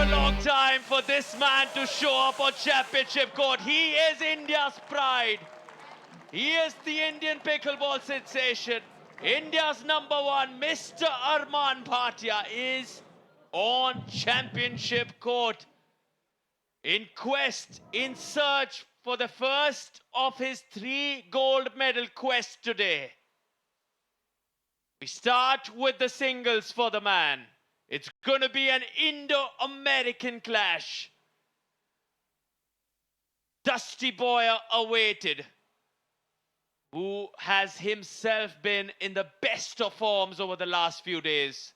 a long time for this man to show up on championship court. He is India's pride. He is the Indian pickleball sensation. India's #1, Mr. Armaan Bhatia, is on championship court in search for the first of his 3 gold medal quest today. We start with the singles for the man. It's going to be an Indo-American clash. Dusty Boyer awaited, who has himself been in the best of forms over the last few days.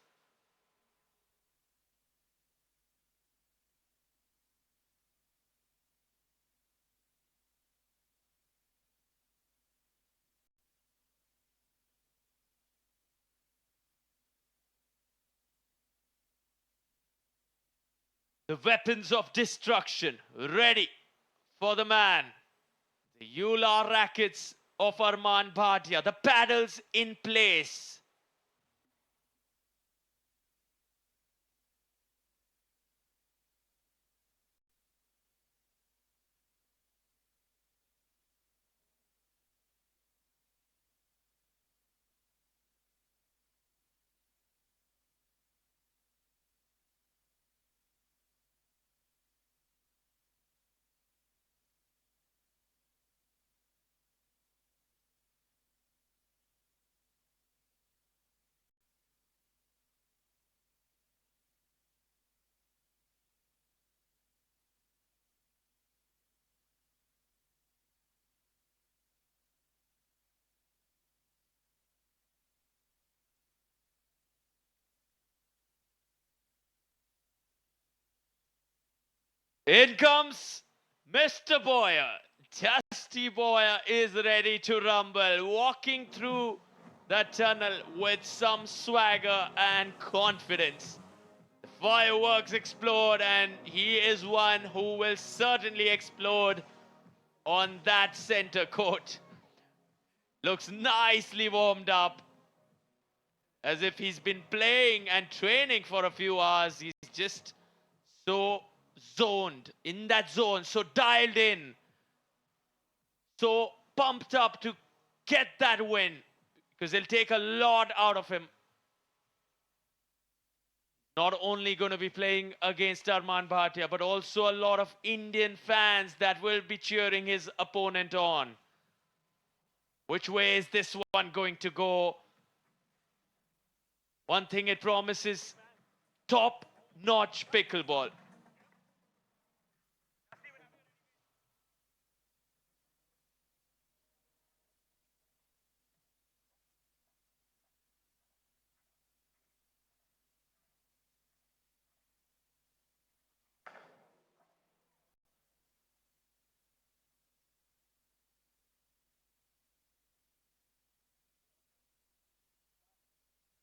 The weapons of destruction ready for the man. The Euler rackets of Armaan Bhatia, the paddles in place. In comes Mr. Boyer. Dusty Boyer is ready to rumble, walking through the tunnel with some swagger and confidence. The fireworks explode, and he is one who will certainly explode on that center court. Looks nicely warmed up, as if he's been playing and training for a few hours. He's just so zoned, in that zone, so dialed in, so pumped up to get that win, because they'll take a lot out of him. Not only going to be playing against Armaan Bhatia, but also a lot of Indian fans that will be cheering his opponent on. Which way is this one going to go? One thing it promises: top-notch pickleball.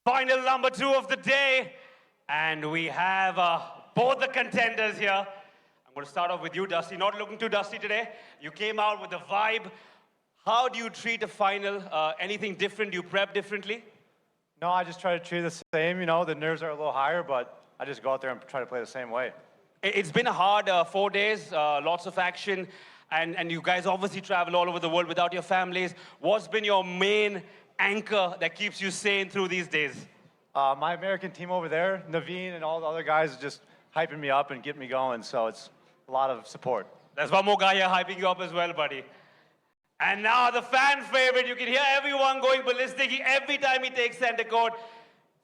Final number 2 of the day, and we have both the contenders here. I'm going to start off with you, Dusty. Not looking too dusty today. You came out with a vibe. How do you treat a final? Anything different? Do you prep differently? No, I just try to treat it the same. You know, the nerves are a little higher, but I just go out there and try to play the same way. It's been a hard 4 days, lots of action, and you guys obviously travel all over the world without your families. What's been your main anchor that keeps you sane through these days? My American team over there, Naveen and all the other guys, are just hyping me up and getting me going, so it's a lot of support. There's one more guy here hyping you up as well, buddy. And now the fan favorite. You can hear everyone going ballistic every time he takes center court.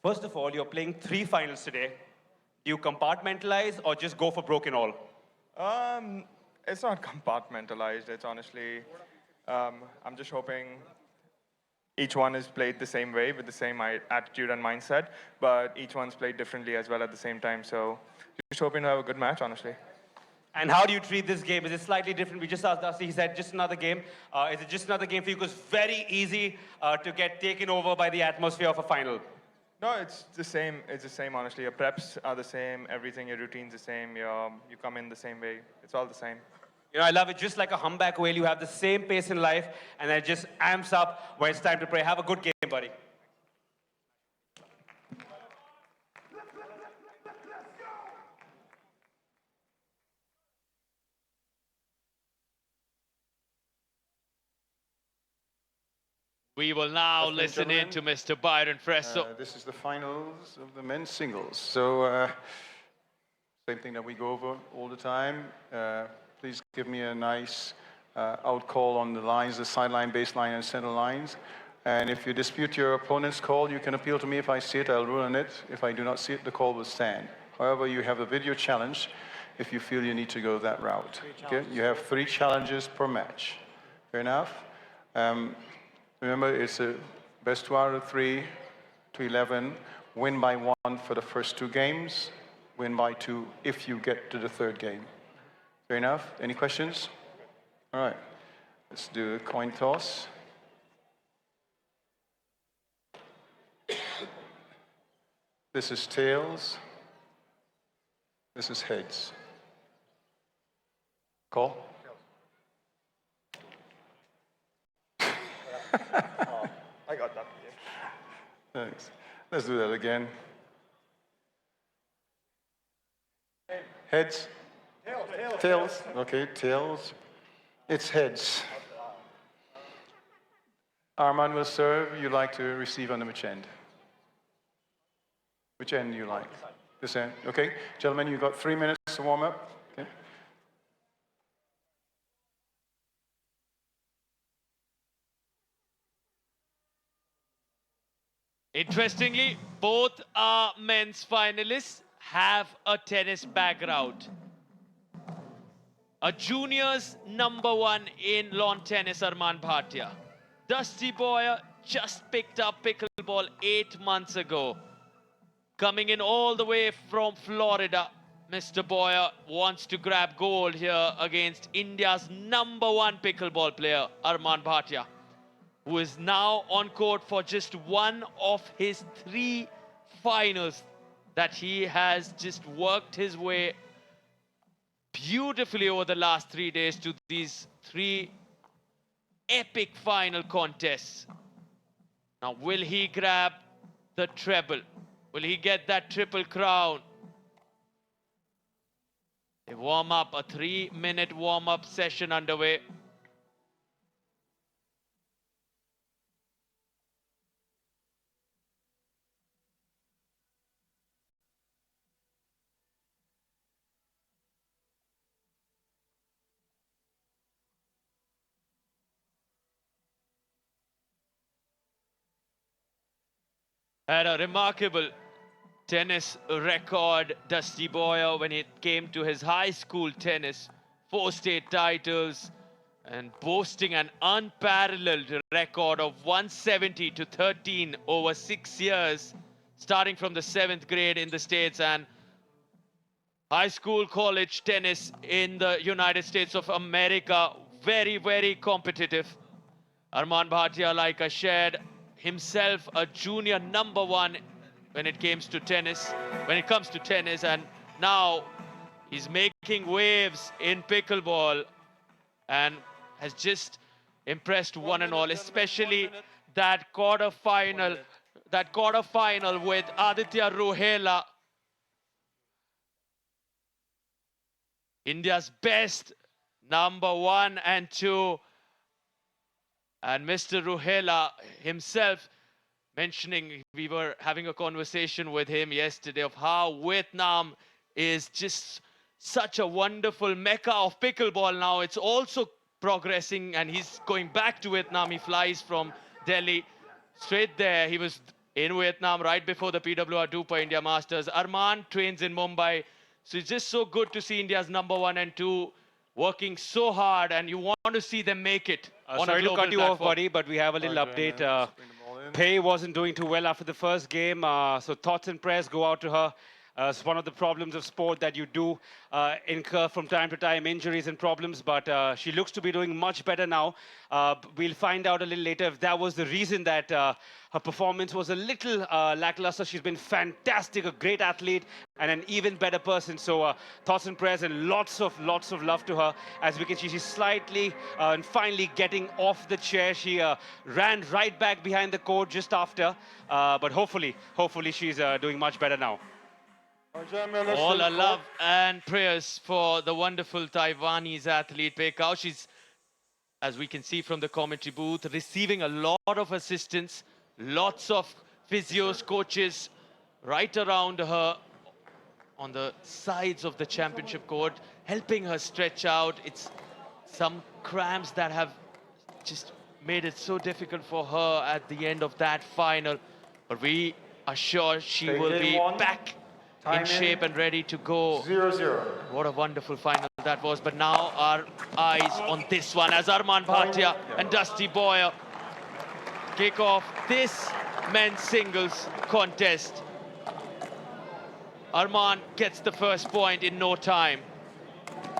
First of all, you're playing 3 finals today. Do you compartmentalize or just go for broken all? It's not compartmentalized. It's honestly, I'm just hoping each one is played the same way with the same attitude and mindset, but each one's played differently as well at the same time. So just hoping to have a good match, honestly. And how do you treat this game? Is it slightly different? We just asked Dusty, he said just another game. Is it just another game for you? Because very easy to get taken over by the atmosphere of a final. No, it's the same. It's the same, honestly. Your preps are the same. Everything, your routine's the same. You come in the same way. It's all the same. You know, I love it. Just like a humpback whale, you have the same pace in life, and it just amps up when it's time to play. Have a good game, buddy. We will now Afternoon, listen in to gentlemen. Mr. Byron Fresso. This is the finals of the men's singles. So, same thing that we go over all the time. Please give me a nice out call on the lines, the sideline, baseline, and center lines. And if you dispute your opponent's call, you can appeal to me. If I see it, I'll rule on it. If I do not see it, the call will stand. However, you have a video challenge if you feel you need to go that route. Okay? You have 3 challenges per match. Fair enough? Remember, it's a best 2 out of 3 to 11, win by 1 for the first 2 games, win by 2 if you get to the 3rd game. Fair enough? Any questions? All right, let's do a coin toss. This is tails. This is heads. Call? I got that. Thanks. Let's do that again. Heads? Tails. Okay, tails. It's heads. Armaan will serve. You like to receive on which end? Which end do you like? This end. Okay. Gentlemen, you've got 3 minutes to warm up. Okay. Interestingly, both our men's finalists have a tennis background. A juniors #1 in lawn tennis, Armaan Bhatia. Dusty Boyer just picked up pickleball 8 months ago. Coming in all the way from Florida, Mr. Boyer wants to grab gold here against India's #1 pickleball player, Armaan Bhatia, who is now on court for just one of his 3 finals that he has just worked his way beautifully over the last 3 days to these 3 epic final contests. Now, will he grab the treble? Will he get that triple crown? A warm-up, a 3-minute warm-up session underway. Had a remarkable tennis record, Dusty Boyer, when it came to his high school tennis. 4 state titles and boasting an unparalleled record of 170 to 13 over 6 years, starting from the 7th grade in the States and high school, college tennis in the United States of America. Very, very competitive. Armaan Bhatia, like I shared, himself a junior #1 when it comes to tennis, and now he's making waves in pickleball and has just impressed one and all, especially that quarterfinal with Aditya Ruhela, India's best #1 and 2. And Mr. Ruhela himself mentioning, we were having a conversation with him yesterday of how Vietnam is just such a wonderful mecca of pickleball now. It's also progressing and he's going back to Vietnam. He flies from Delhi straight there. He was in Vietnam right before the PWR DUPR India Masters. Armaan trains in Mumbai. So it's just so good to see India's #1 and 2 working so hard, and you want to see them make it on a Sorry to global cut you off, platform. buddy, but we have a little update. Pei wasn't doing too well after the first game, so thoughts and prayers go out to her. It's one of the problems of sport that you do incur from time to time, injuries and problems, but she looks to be doing much better now. We'll find out a little later if that was the reason that her performance was a little lackluster. She's been fantastic, a great athlete, and an even better person. So thoughts and prayers and lots of love to her. As we can see, she's slightly and finally getting off the chair. She ran right back behind the court just after, but hopefully she's doing much better now. All our love and prayers for the wonderful Taiwanese athlete Pei Kao. She's as we can see from the commentary booth, receiving a lot of assistance, lots of physios, coaches right around her on the sides of the championship court, helping her stretch out. It's some cramps that have just made it so difficult for her at the end of that final. But we are sure she will be back in shape and ready to go. 0-0. What a wonderful final that was. But now our eyes on this one as Armaan Bhatia and Dusty Boyer kick off this men's singles contest. Armaan gets the first point in no time.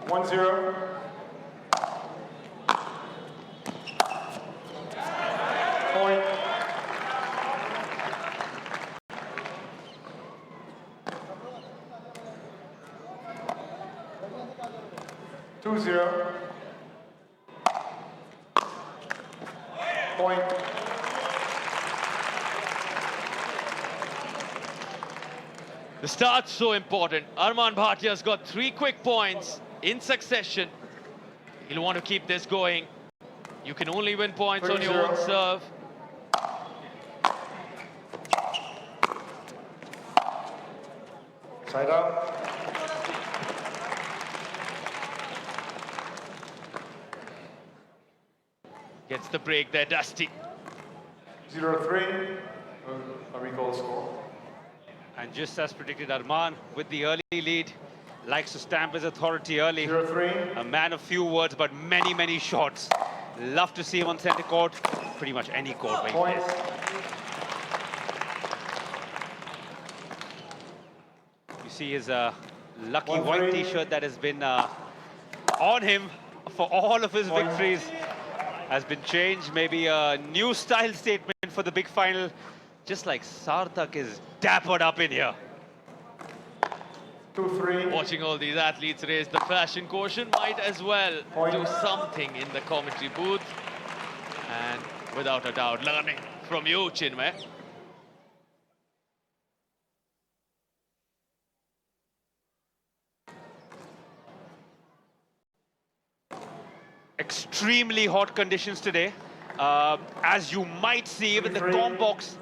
1-0. Point. Two zero. Point. The start's so important. Armaan Bhatia's got 3 quick points in succession. He'll want to keep this going. You can only win points on your own serve. Side out. Gets the break there, Dusty. 0-3. A recall score. And just as predicted, Armaan, with the early lead, likes to stamp his authority early. 0-3. A man of few words, but many, many shots. Love to see him on center court. Pretty much any court where he Point. plays. You see his lucky 1-3. white t-shirt that has been on him for all of his victories has been changed. Maybe a new style statement for the big final. Just like Sarthak is dappered up in here. 2-3. Watching all these athletes raise the fashion quotient, might as well do something in the commentary booth. And without a doubt, learning from you, Chinmay. Extremely hot conditions today. As you might see, even the comp box,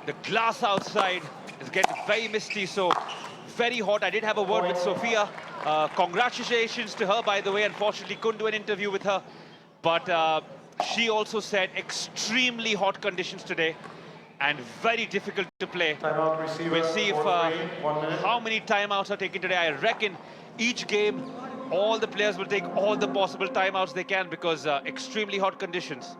the glass outside is getting very misty, so very hot. I did have a word with Sophia. Congratulations to her, by the way. Unfortunately, couldn't do an interview with her. But she also said extremely hot conditions today and very difficult to play. Timeout receiver. We'll see if 1 minute. how many timeouts are taken today. I reckon each game, all the players will take all the possible timeouts they can because extremely hot conditions.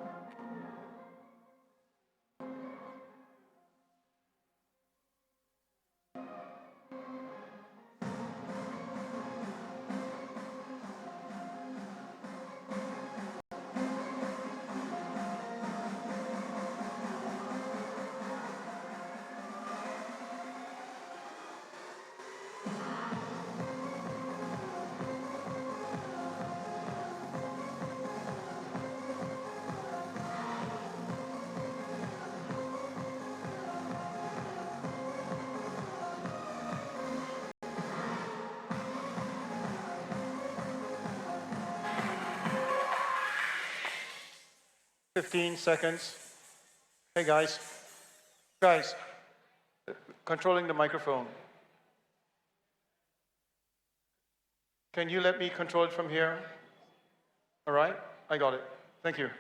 Fifteen seconds. Hey, guys. Guys, controlling the microphone. Can you let me control it from here? All right, I got it. Thank you.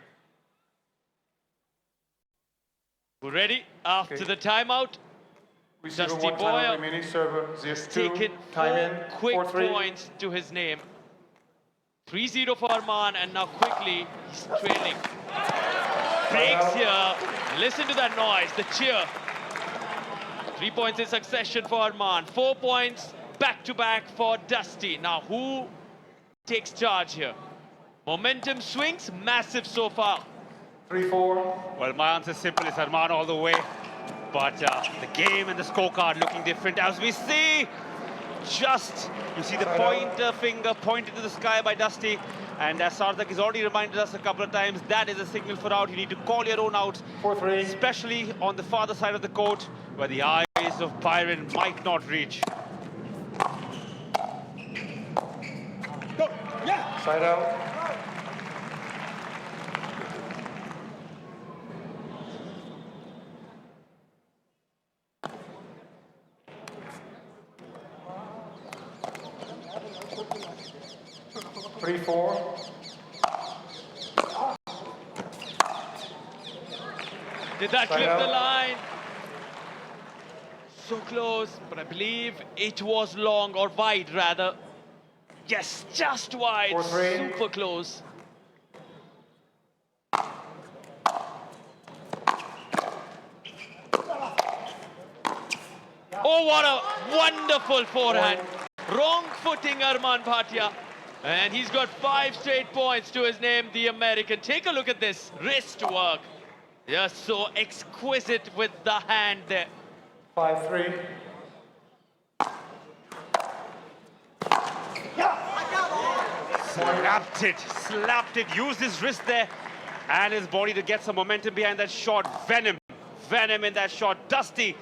We're ready after Okay. the timeout. Receiver Dusty 1 timeout Boyer remaining. Server has 0-2. taken Time 4 in. quick 4-3. points to his name. 3-0 for Armaan, and now quickly he's trailing. Breaks here. Listen to that noise, the cheer. 3 points in succession for Armaan. 4 points back-to-back for Dusty. Now who takes charge here? Momentum swings, massive so far. 3-4. Well, my answer is simple. It's Armaan all the way. But the game and the scorecard looking different as we see. Just, you see the pointer finger pointed to the sky by Dusty. And as Sarthak has already reminded us a couple of times, that is a signal for out. You need to call your own out, 4-3. especially on the farther side of the court, where the eyes of Byron might not reach. Side out. 3-4. Did that Side clip the out. line? So close, but I believe it was long, or wide rather. Yes, just wide, 4-3. super close. Oh, what a wonderful forehand. Wrong footing, Armaan Bhatia. And he's got 5 straight points to his name, the American. Take a look at this wrist work. Just so exquisite with the hand there. 5-3. Slapped it, used his wrist there and his body to get some momentum behind that shot. Venom in that shot. Dusty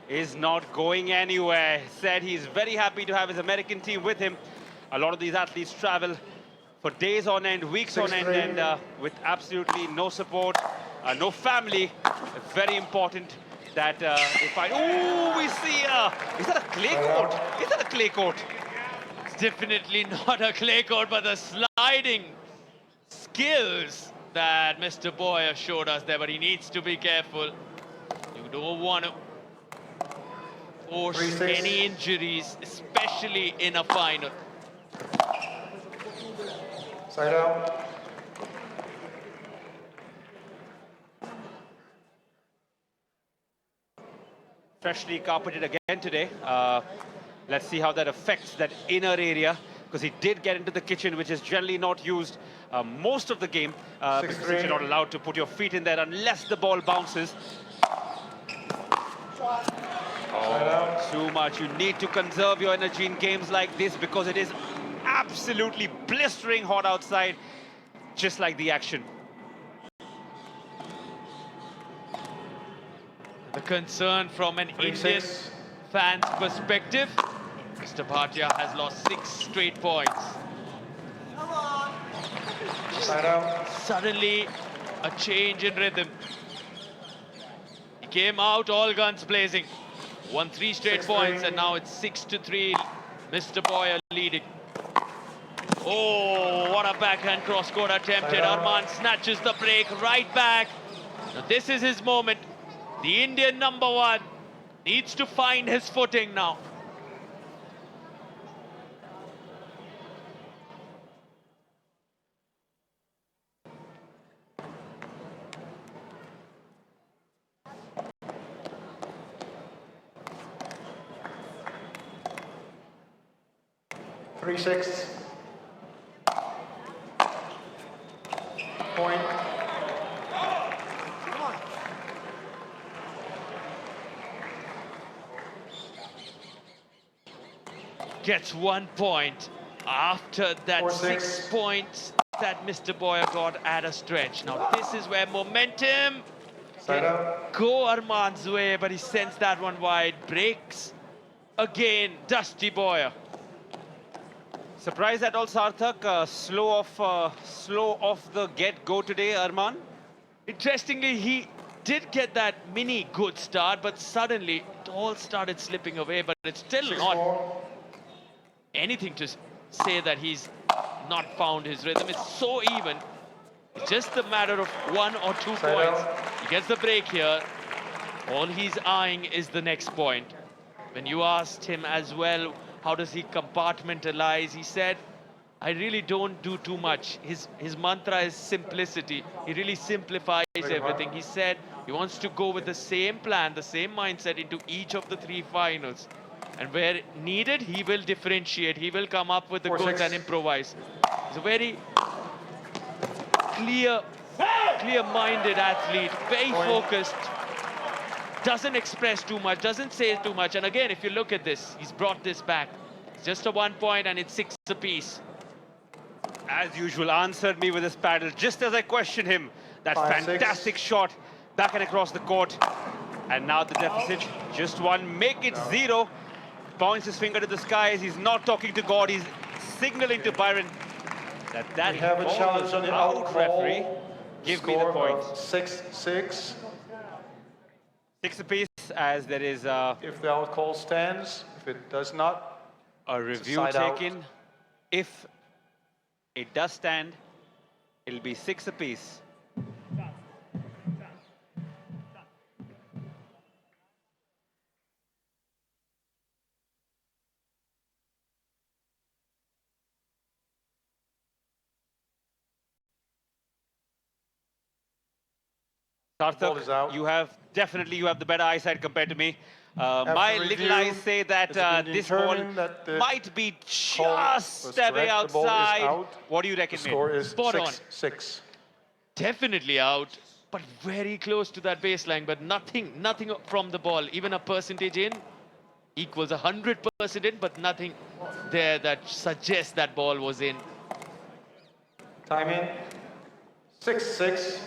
is not going anywhere. Said he's very happy to have his American team with him. A lot of these athletes travel for days on end, weeks on end, and with absolutely no support, no family. Very important that they find. Ooh, we see, is that a clay court? Is that a clay court? It's definitely not a clay court, but the sliding skills that Mr. Boyer showed us there, but he needs to be careful. You don't want to force 3-6. any injuries, especially in a final. Side out. Freshly carpeted again today. Let's see how that affects that inner area, because he did get into the kitchen, which is generally not used most of the game, because you're not allowed to put your feet in there unless the ball bounces. Oh, too much. You need to conserve your energy in games like this, because it is absolutely blistering hot outside, just like the action. The concern from an 3-6. Indian fan's perspective, Mr. Bhatia has lost 6 straight points. Side out. Suddenly, a change in rhythm. He came out all guns blazing, won 3 straight 6-3. points, and now it's 6-3. Mr. Boyer leading. Oh, what a backhand cross-court attempted. Armaan snatches the break right back. Now, this is his moment. The Indian number 1 needs to find his footing now. Three, 6. Point. Gets 1 point after that 4-6. 6 points that Mr. Boyer got at a stretch. Now this is where momentum Side out. go Armaan's way, but he sends that one wide. Breaks again, Dusty Boyer. Surprised at all, Sarthak. Slow off the get-go today, Armaan. Interestingly, he did get that mini good start, but suddenly it all started slipping away. But it's still not 6-4. anything to say that he's not found his rhythm. It's so even. It's just a matter of 1 or 2 Side points. out. He gets the break here. All he's eyeing is the next point. When you asked him as well, how does he compartmentalize? He said, I really don't do too much. His mantra is simplicity. He really simplifies everything. He said he wants to go with the same plan, the same mindset into each of the 3 finals. And where needed, he will differentiate. He will come up with the 4-6. goods and improvise. He's a very clear-minded athlete, very focused. Doesn't express too much, doesn't say too much. And again, if you look at this, he's brought this back. It's just a 1 point and it's 6 apiece. As usual, answered me with his paddle, just as I questioned him. That 5-6. fantastic shot back and across the court. And now the deficit, just 1, make it 0. Points his finger to the skies. He's not talking to God. He's signaling to Byron that We have a ball challenge was on the out, out referee. call. Give me the Score point. of 6-6. 6 apiece, as there is a If the out call stands, if it does not, review side out. taken. If It does stand. It'll be 6 apiece. Ball is out. Sarthak, you have the better eyesight compared to me. My little review, eyes say that it's been this ball determined that the might be call just was a way correct. The ball is outside. out. What do you The reckon, mate? score is Spot on. 6-6. Definitely out, but very close to that baseline, but nothing from the ball. Even a percentage in equals 100% in, but nothing there that suggests that ball was in. Time in. 6-6.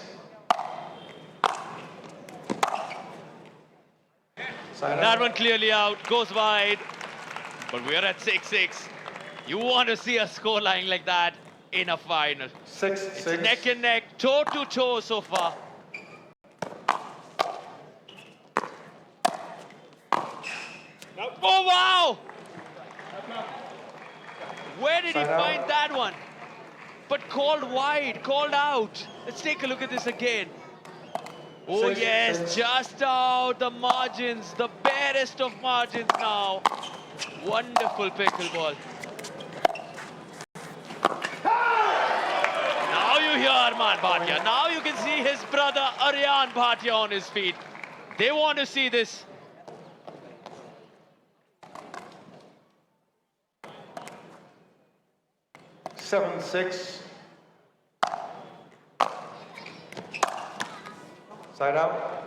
Side That out. one clearly out, goes wide, but we're at 6-6. You want to see a scoreline like that in a final. 6-6. Neck and neck, toe to toe so far. Oh, wow! Where did he Side out. find that one? But called wide, called out. Let's take a look at this again. Oh, Six, yes, six. just out the margins, the barest of margins now. Wonderful pickleball. Now you hear Armaan Bhatia. Now you can see his brother Armaan Bhatia on his feet. They want to see this. Seven, 6. Side out.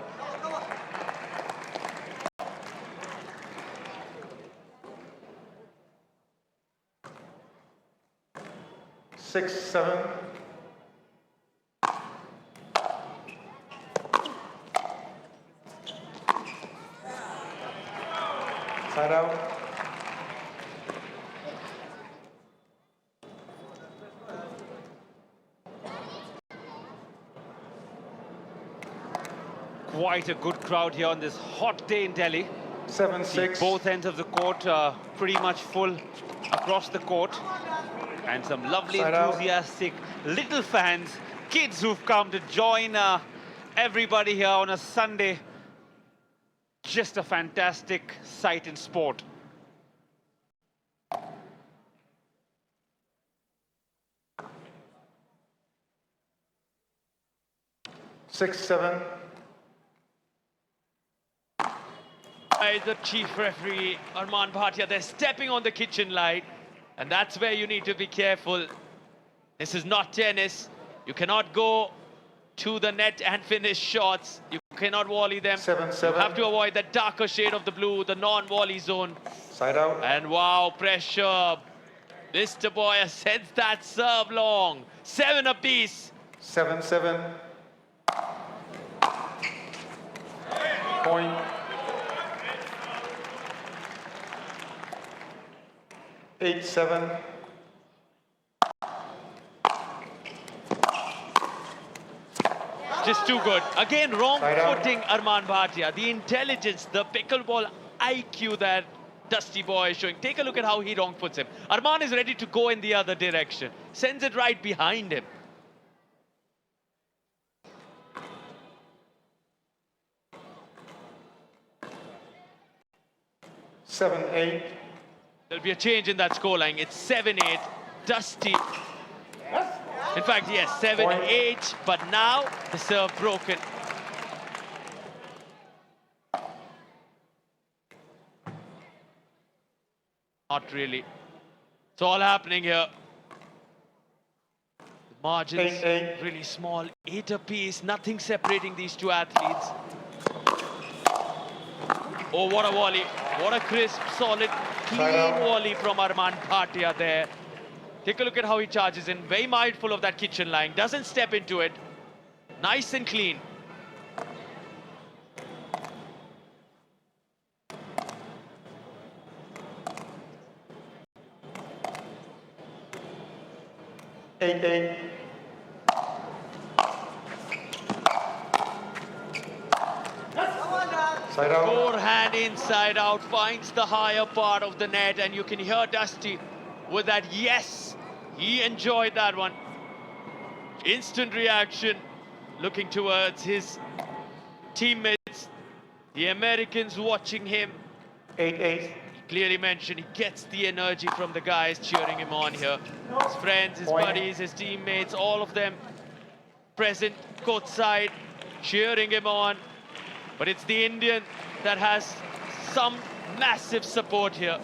Six, 7. Side out. Quite a good crowd here on this hot day in Delhi. 7, See 6. both ends of the court are pretty much full across the court. And some lovely, Side out. enthusiastic little fans, kids who've come to join everybody here on a Sunday. Just a fantastic sight in sport. Six, 7. By the chief referee, Armaan Bhatia, they're stepping on the kitchen light. And that's where you need to be careful. This is not tennis. You cannot go to the net and finish shots. You cannot volley them. 7, You 7. have to avoid the darker shade of the blue, the non-volley zone. Side out. And wow, pressure. Mr. Boyer sends that serve long. 7 apiece. 7, 7. Point. Eight, 7. Just too good. Again, wrong Side out. footing, Armaan Bhatia. The intelligence, the pickleball IQ that Dusty Boy is showing. Take a look at how he wrong foots him. Armaan is ready to go in the other direction. Sends it right behind him. Seven, 8. There'll be a change in that scoreline. It's 7-8. Dusty. In fact, yes, 7-8. But now the serve broken. Not really. It's all happening here. The margins 8-8. really small. 8 apiece. Nothing separating these two athletes. Oh, what a volley. What a crisp, solid, clean out. volley from Armaan Bhatia there. Take a look at how he charges in. Very mindful of that kitchen line. Doesn't step into it. Nice and clean. Eight, 8. Side out. Forehand inside out, finds the higher part of the net, and you can hear Dusty with that yes. He enjoyed that one. Instant reaction, looking towards his teammates, the Americans watching him. 8-8. He clearly mentioned he gets the energy from the guys cheering him on here. His friends, his buddies, his teammates, all of them present courtside, cheering him on. But it's the Indian that has some massive support here.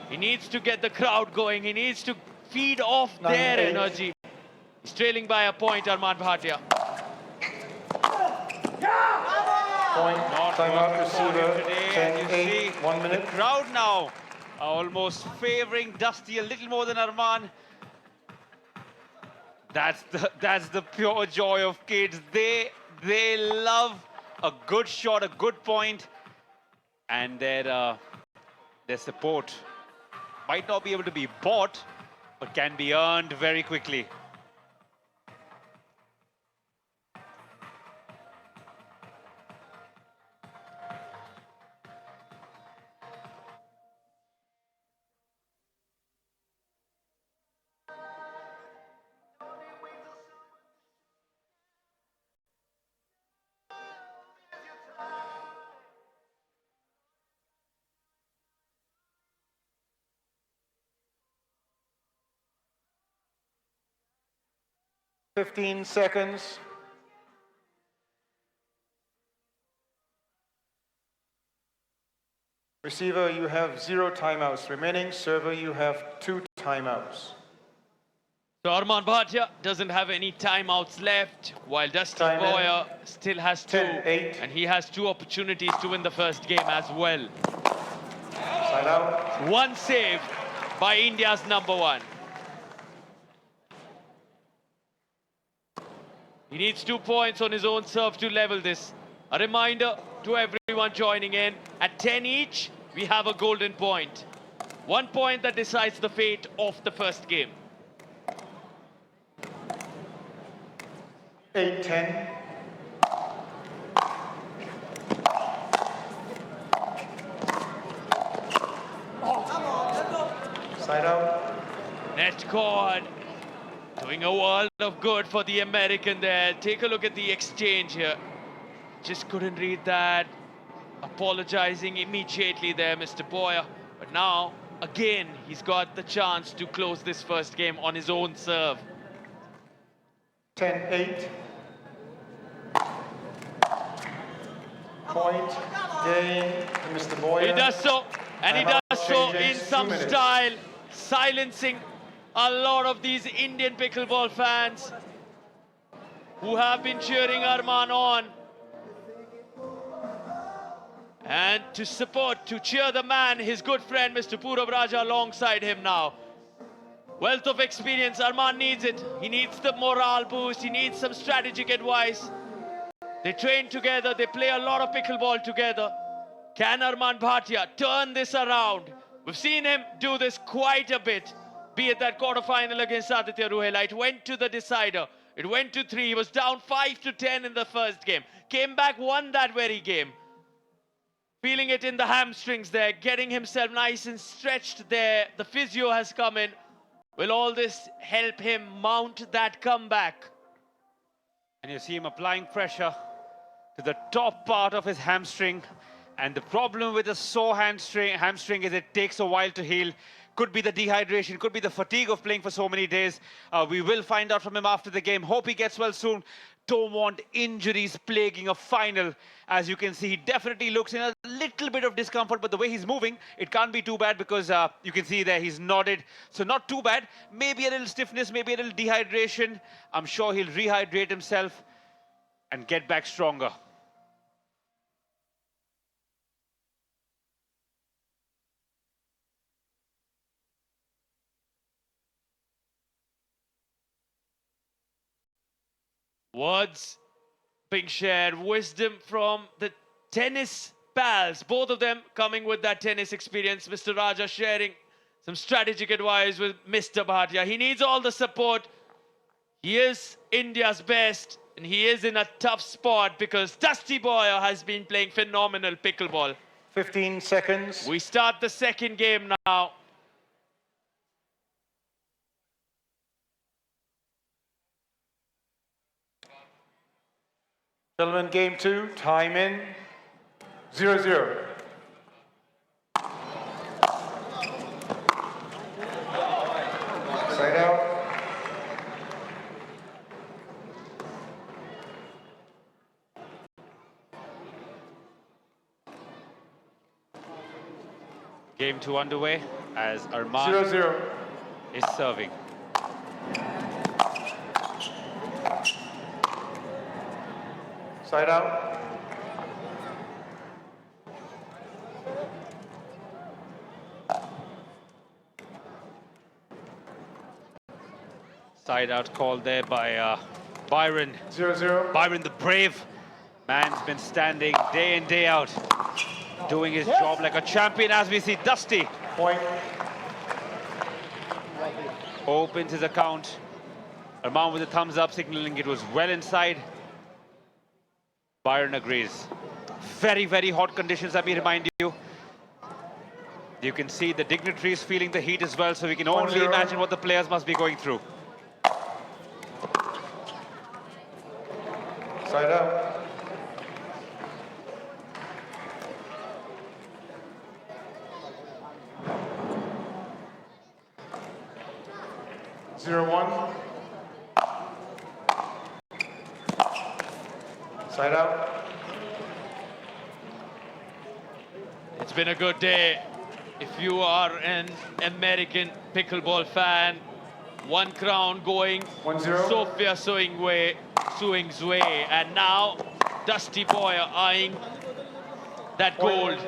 He needs to get the crowd going. He needs to feed off their 9-8. energy. He's trailing by a point, Armaan Bhatia. Point. Timeout receiver. And you 10-8. see 1 minute. the crowd now almost favoring Dusty a little more than Armaan. That's the pure joy of kids. They love a good shot, a good point, and their support might not be able to be bought, but can be earned very quickly. Fifteen seconds. Receiver, you have 0 timeouts remaining. Server, you have 2 timeouts. So Armaan Bhatia doesn't have any timeouts left, while Dusty Time in. Boyer still has 2. 10-8. And he has 2 opportunities to win the first game as well. Side out. One save by India's number 1. He needs 2 points on his own serve to level this. A reminder to everyone joining in, at 10 each, we have a golden point. 1 point that decides the fate of the first game. 8-10. Side out. Net cord, doing a world of good for the American there. Take a look at the exchange here. Just couldn't read that. Apologizing immediately there, Mr. Boyer. But now, again, he's got the chance to close this first game on his own serve. 10-8. Point. Game. Mr. Boyer. He does so, and he Timeout does so in changes, 2 some minutes. style, silencing a lot of these Indian pickleball fans who have been cheering Armaan on. And to support, to cheer the man, his good friend, Mr. Purab Raja, alongside him now. Wealth of experience, Armaan needs it. He needs the morale boost, he needs some strategic advice. They train together, they play a lot of pickleball together. Can Armaan Bhatia turn this around? We've seen him do this quite a bit, be it that quarterfinal against Aditya Ruhela. It went to the decider. It went to 3. He was down 5-10 in the first game. Came back, won that very game. Feeling it in the hamstrings there, getting himself nice and stretched there. The physio has come in. Will all this help him mount that comeback? And you see him applying pressure to the top part of his hamstring. And the problem with a sore hamstring is it takes a while to heal. Could be the dehydration, could be the fatigue of playing for so many days. We will find out from him after the game. Hope he gets well soon. Don't want injuries plaguing a final. As you can see, he definitely looks in a little bit of discomfort, but the way he's moving, it can't be too bad because you can see there he's nodded. So not too bad. Maybe a little stiffness, maybe a little dehydration. I'm sure he'll rehydrate himself and get back stronger. Words being shared, wisdom from the tennis pals, both of them coming with that tennis experience. Mr. Raja sharing some strategic advice with Mr. Bhatia. He needs all the support. He is India's best, and he is in a tough spot because Dusty Boyer has been playing phenomenal pickleball. 15 seconds. We start the second game now. Gentlemen, game 2, time in, 0-0. Side out. Game 2 underway as Armaan 0-0. is serving. Side out. Side out call there by Byron. 0-0. Byron the brave man's been standing day in, day out, doing his job like a champion, as we see Dusty Point. opens his account. Armaan with a thumbs up, signaling it was well inside. Byron agrees. Very, very hot conditions, let me remind you. You can see the dignitaries feeling the heat as well, so we can only 1-0. imagine what the players must be going through. Side out. Zero one. Side out. It's been a good day. If you are an American pickleball fan, one crown going 1-0. Sophia Suing's way, and now Dusty Boyer eyeing that gold.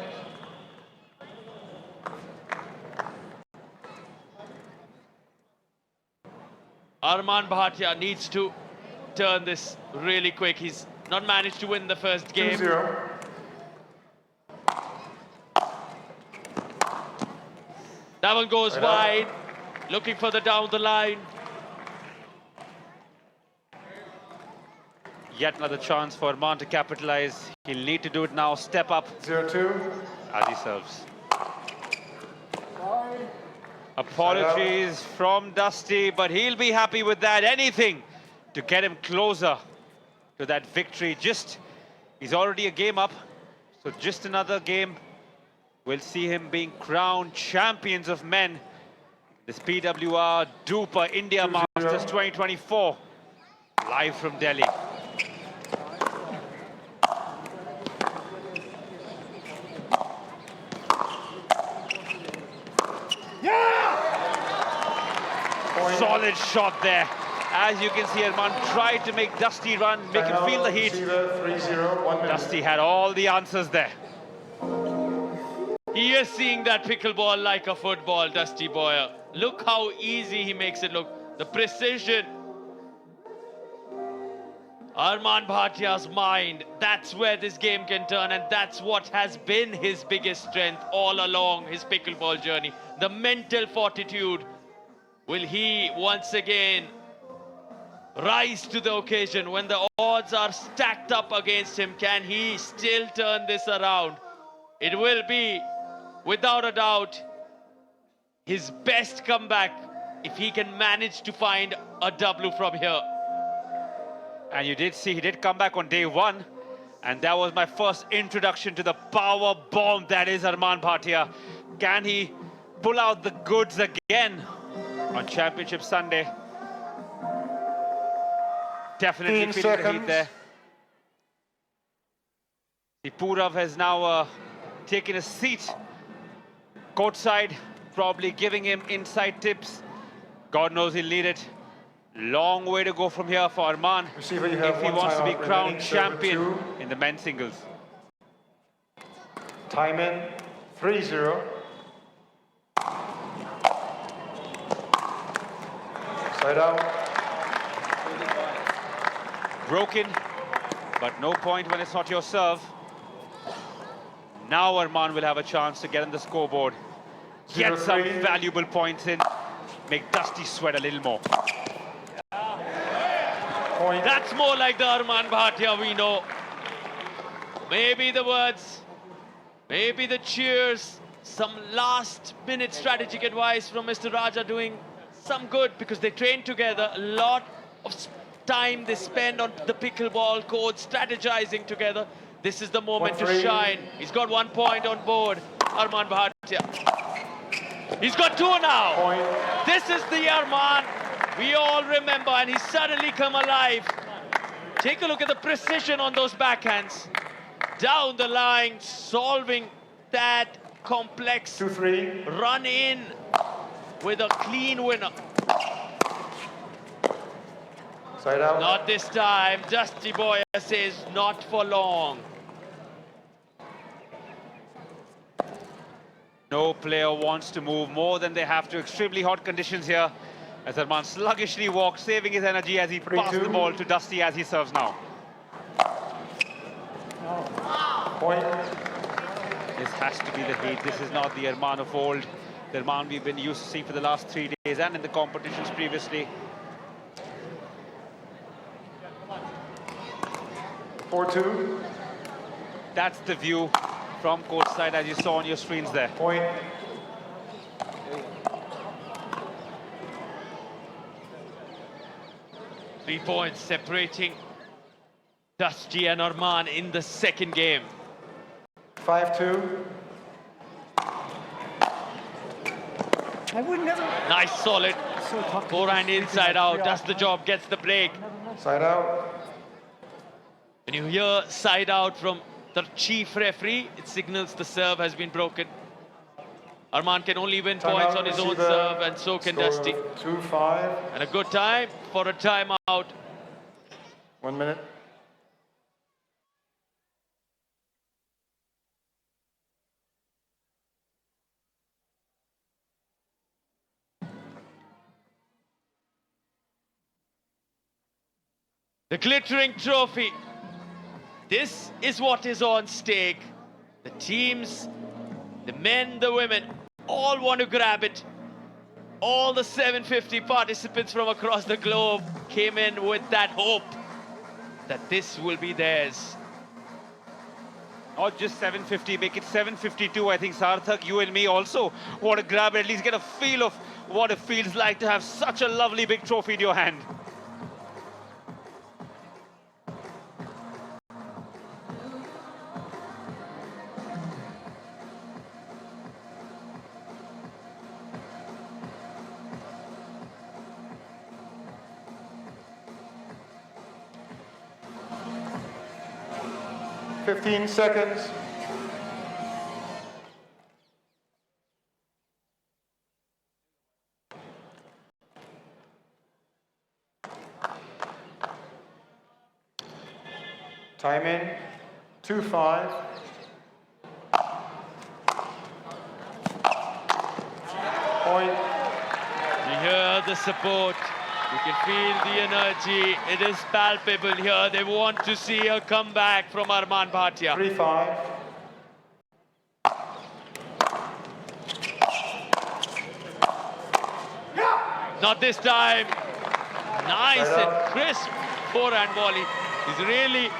Armaan Bhatia needs to turn this really quick. He's not managed to win the first game. 2-0. That one goes Right wide, looking for the down the line. Yet another chance for Armaan to capitalize. He'll need to do it now, step up 0-2. as he serves. Apologies from Dusty, but he'll be happy with that. Anything to get him closer to that victory. He's already a game up, so just another game. We'll see him being crowned champions of men. This PWR DUPR India Masters 2024, live from Delhi. Solid shot there. As you can see, Armaan tried to make Dusty run, make him feel the heat. 3-0, 1 minute. Dusty had all the answers there. He is seeing that pickleball like a football, Dusty Boyer. Look how easy he makes it look. The precision. Armaan Bhatia's mind, that's where this game can turn, and that's what has been his biggest strength all along his pickleball journey. The mental fortitude. Will he once again rise to the occasion when the odds are stacked up against him? Can he still turn this around? It will be, without a doubt, his best comeback if he can manage to find a W from here. And you did see he did come back on day one, and that was my first introduction to the power bomb that is Armaan Bhatia. Can he pull out the goods again on Championship Sunday? Definitely feeling the heat there. The Purav has now taken a seat courtside, probably giving him inside tips. God knows he'll need it. Long way to go from here for Armaan if he wants to be crowned champion in the men's singles. Time in, 3-0. Side out. Broken, but no point when it's not your serve. Now Armaan will have a chance to get on the scoreboard, get some valuable points in, make Dusty sweat a little more. Point. That's more like the Armaan Bhatia we know. Maybe the words, maybe the cheers, some last-minute strategic advice from Mr. Raja doing some good because they trained together. A lot of time they spend on the pickleball court, strategizing together. This is the moment to shine. He's got 1 point on board, Armaan Bhatia. He's got 2 now. Point. This is the Armaan we all remember, and he's suddenly come alive. Take a look at the precision on those backhands. Down the line, solving that complex 2-3. run in with a clean winner. Side out. Not this time. Dusty Boyer says not for long. No player wants to move more than they have to. Extremely hot conditions here. As Armaan sluggishly walks, saving his energy as he passes the ball to Dusty as he serves now. Point. This has to be the heat. This is not the Armaan of old. The Armaan we've been used to see for the last 3 days and in the competitions previously. 4-2. That's the view from courtside as you saw on your screens there. Point. Three points separating Dusty and Armaan in the second game. 5-2. Nice, solid forehand inside out. Does the job, gets the break. Side out. When you hear side out from the chief referee, it signals the serve has been broken. Armaan can only win points on his own serve, and so can Dusty. 2-5. And a good time for a timeout. 1 minute. The glittering trophy. This is what is on stake. The teams, the men, the women, all want to grab it. All the 750 participants from across the globe came in with that hope that this will be theirs. Not just 750, make it 752. I think Sarthak, you and me also want to grab it, at least get a feel of what it feels like to have such a lovely big trophy in your hand. Fifteen seconds. Time in. 2-5. Point. You hear the support. You can feel the energy. It is palpable here. They want to see a comeback from Armaan Bhatia. 3-5. Not this time. Nice and crisp forehand volley. He's really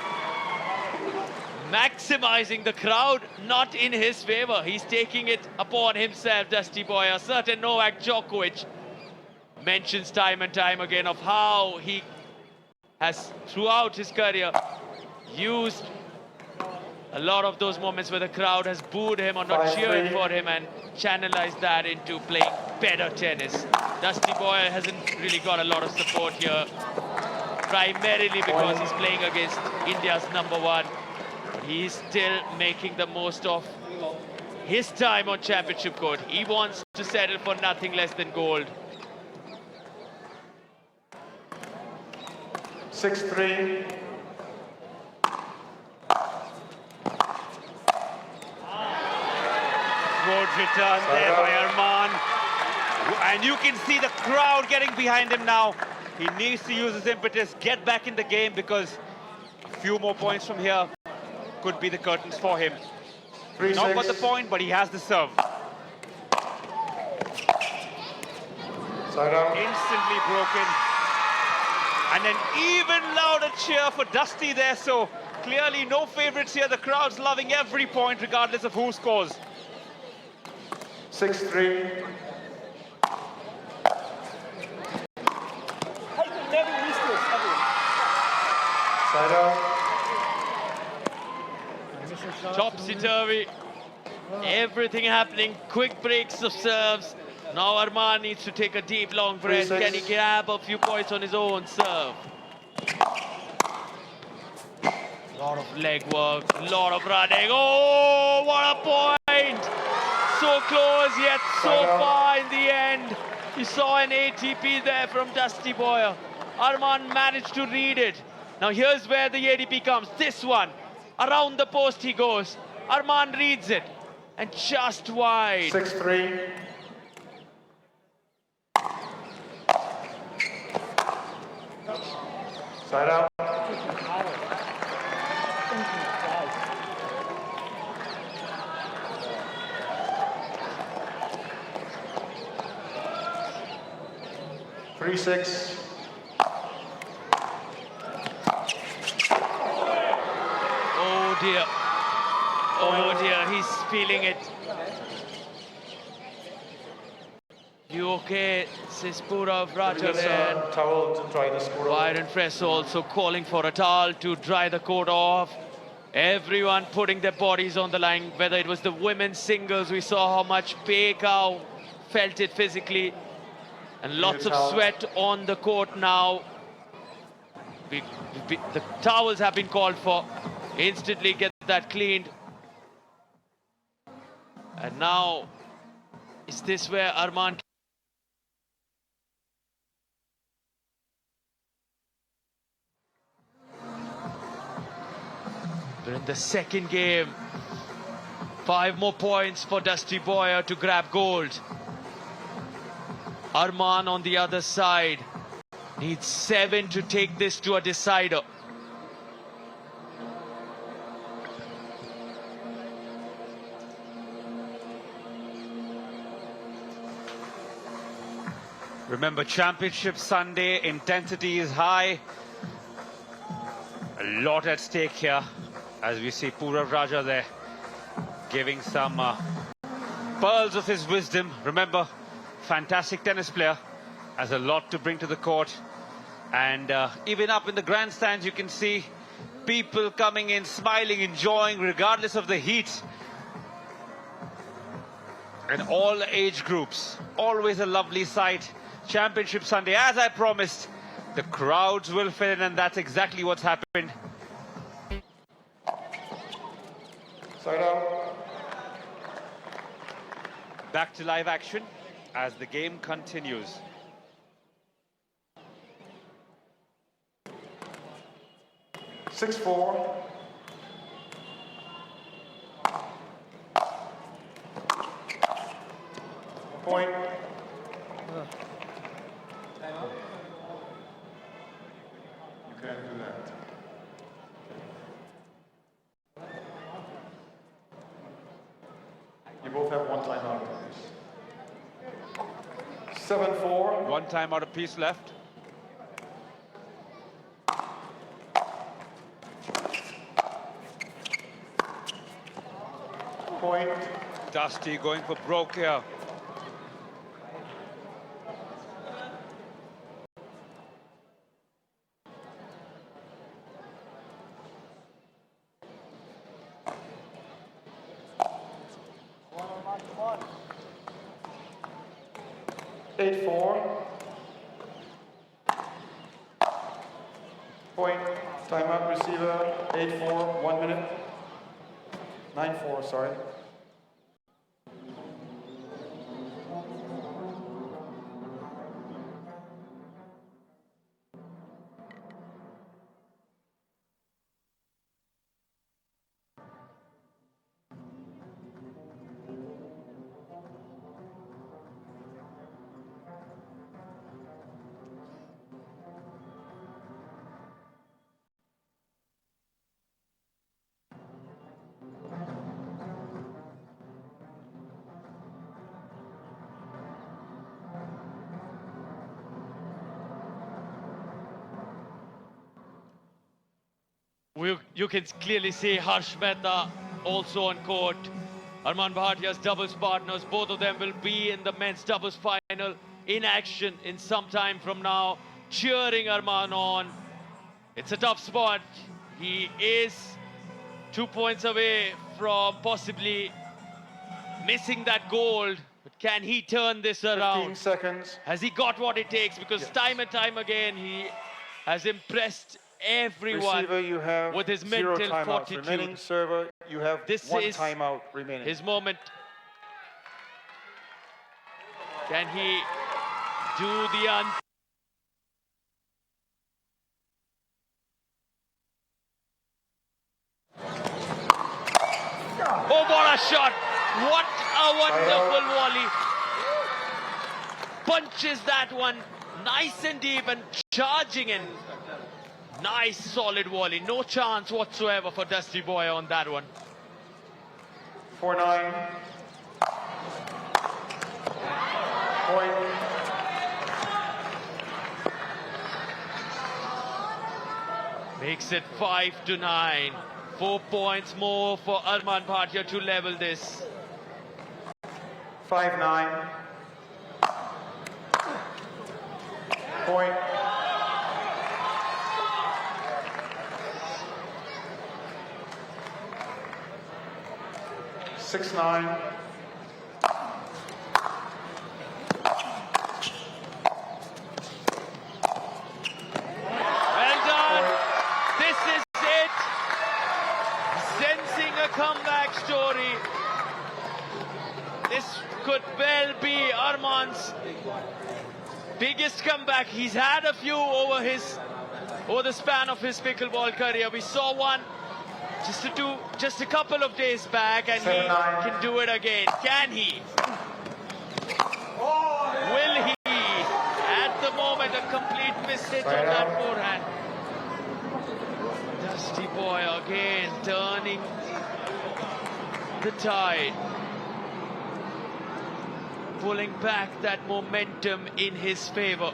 maximizing the crowd, not in his favor. He's taking it upon himself, Dusty Boyer. Certain Novak Djokovic mentions time and time again of how he has, throughout his career, used a lot of those moments where the crowd has booed him or not cheered for him and channelized that into playing better tennis. Dusty Boyer hasn't really got a lot of support here, primarily because he's playing against India's #1. He's still making the most of his time on championship court. He wants to settle for nothing less than gold. 6-3. Good return there by Armaan. And you can see the crowd getting behind him now. He needs to use his impetus, get back in the game, because a few more points from here could be the curtains for him. Not got the point, but he has the serve. Side out. Instantly broken. And an even louder cheer for Dusty there. So clearly no favorites here. The crowd's loving every point regardless of who scores. 6-3. Side out. Topsy-turvy. Everything happening. Quick breaks of serves. Now Armaan needs to take a deep, long breath. 3-6. Can he grab a few points on his own serve? Lot of leg work, lot of running. Oh, what a point! So close yet so far in the end. You saw an ATP there from Dusty Boyer. Armaan managed to read it. Now here's where the ADP comes. This one, around the post he goes. Armaan reads it, and just wide. 6-3. Side out. Three, 6. Oh dear. Oh dear, he's feeling it. You okay, says PWR Get there. some towel to dry the score. Byron Press also calling for a towel to dry the court off. Everyone putting their bodies on the line, whether it was the women's singles, we saw how much Pei Kao felt it physically. And lots of sweat on the court now. The towels have been called for. Instantly get that cleaned. And now, is this where Armaan... We're in the second game. 5 more points for Dusty Boyer to grab gold. Armaan on the other side needs 7 to take this to a decider. Remember, Championship Sunday, intensity is high. A lot at stake here, as we see Purav Raja there giving some pearls of his wisdom. Remember, fantastic tennis player, has a lot to bring to the court. And even up in the grandstands, you can see people coming in, smiling, enjoying, regardless of the heat. And all age groups, always a lovely sight. Championship Sunday, as I promised, the crowds will fill in, and that's exactly what's happened. Side out. Back to live action as the game continues. 6-4. Point. You can't do that. You both have one timeout. 7-4. One timeout apiece left. Point. Dusty going for broke here. Point. Timeout receiver. 8-4. 1 minute. 9-4. Sorry. You can clearly see Harsh Mehta also on court. Armaan Bhatia's doubles partners, both of them will be in the men's doubles final in action in some time from now, cheering Armaan on. It's a tough spot. He is 2 points away from possibly missing that gold. But can he turn this 15 around? seconds. Has he got what it takes? Because Yes. time and time again, he has impressed everyone Receiver, you have with his 0 mental timeouts fortitude. remaining. Server, you have This 1 is timeout remaining. his moment. Can he do the Oh, what a shot! What a wonderful volley! Punches that one nice and deep and charging in. Nice solid volley. No chance whatsoever for Dusty Boy on that one. 4-9. Point. Makes it 5-9. 4 points more for Armaan Bhatia to level this. 5-9. Point. Six, 9. Well done. This is it. Sensing a comeback story. This could well be Armaan's biggest comeback. He's had a few over the span of his pickleball career. We saw one just a couple of days back, and he can do it again. Can he? Will he? At the moment, a complete mishit on that forehand. Dusty Boy again turning the tide. Pulling back that momentum in his favor.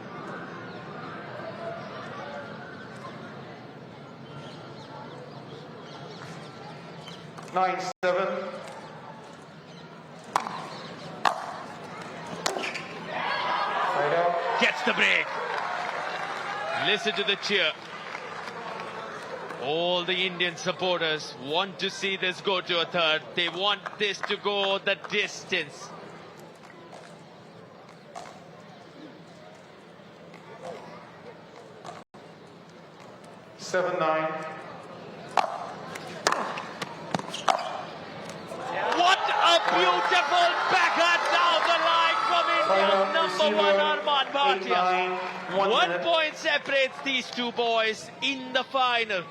Nine, 7. Gets the break. Listen to the cheer. All the Indian supporters want to see this go to a third. They want this to go the distance. Seven, 9. What a beautiful backhand down the line from India's number one Armaan Bhatia. 1 point separates these two boys in the final.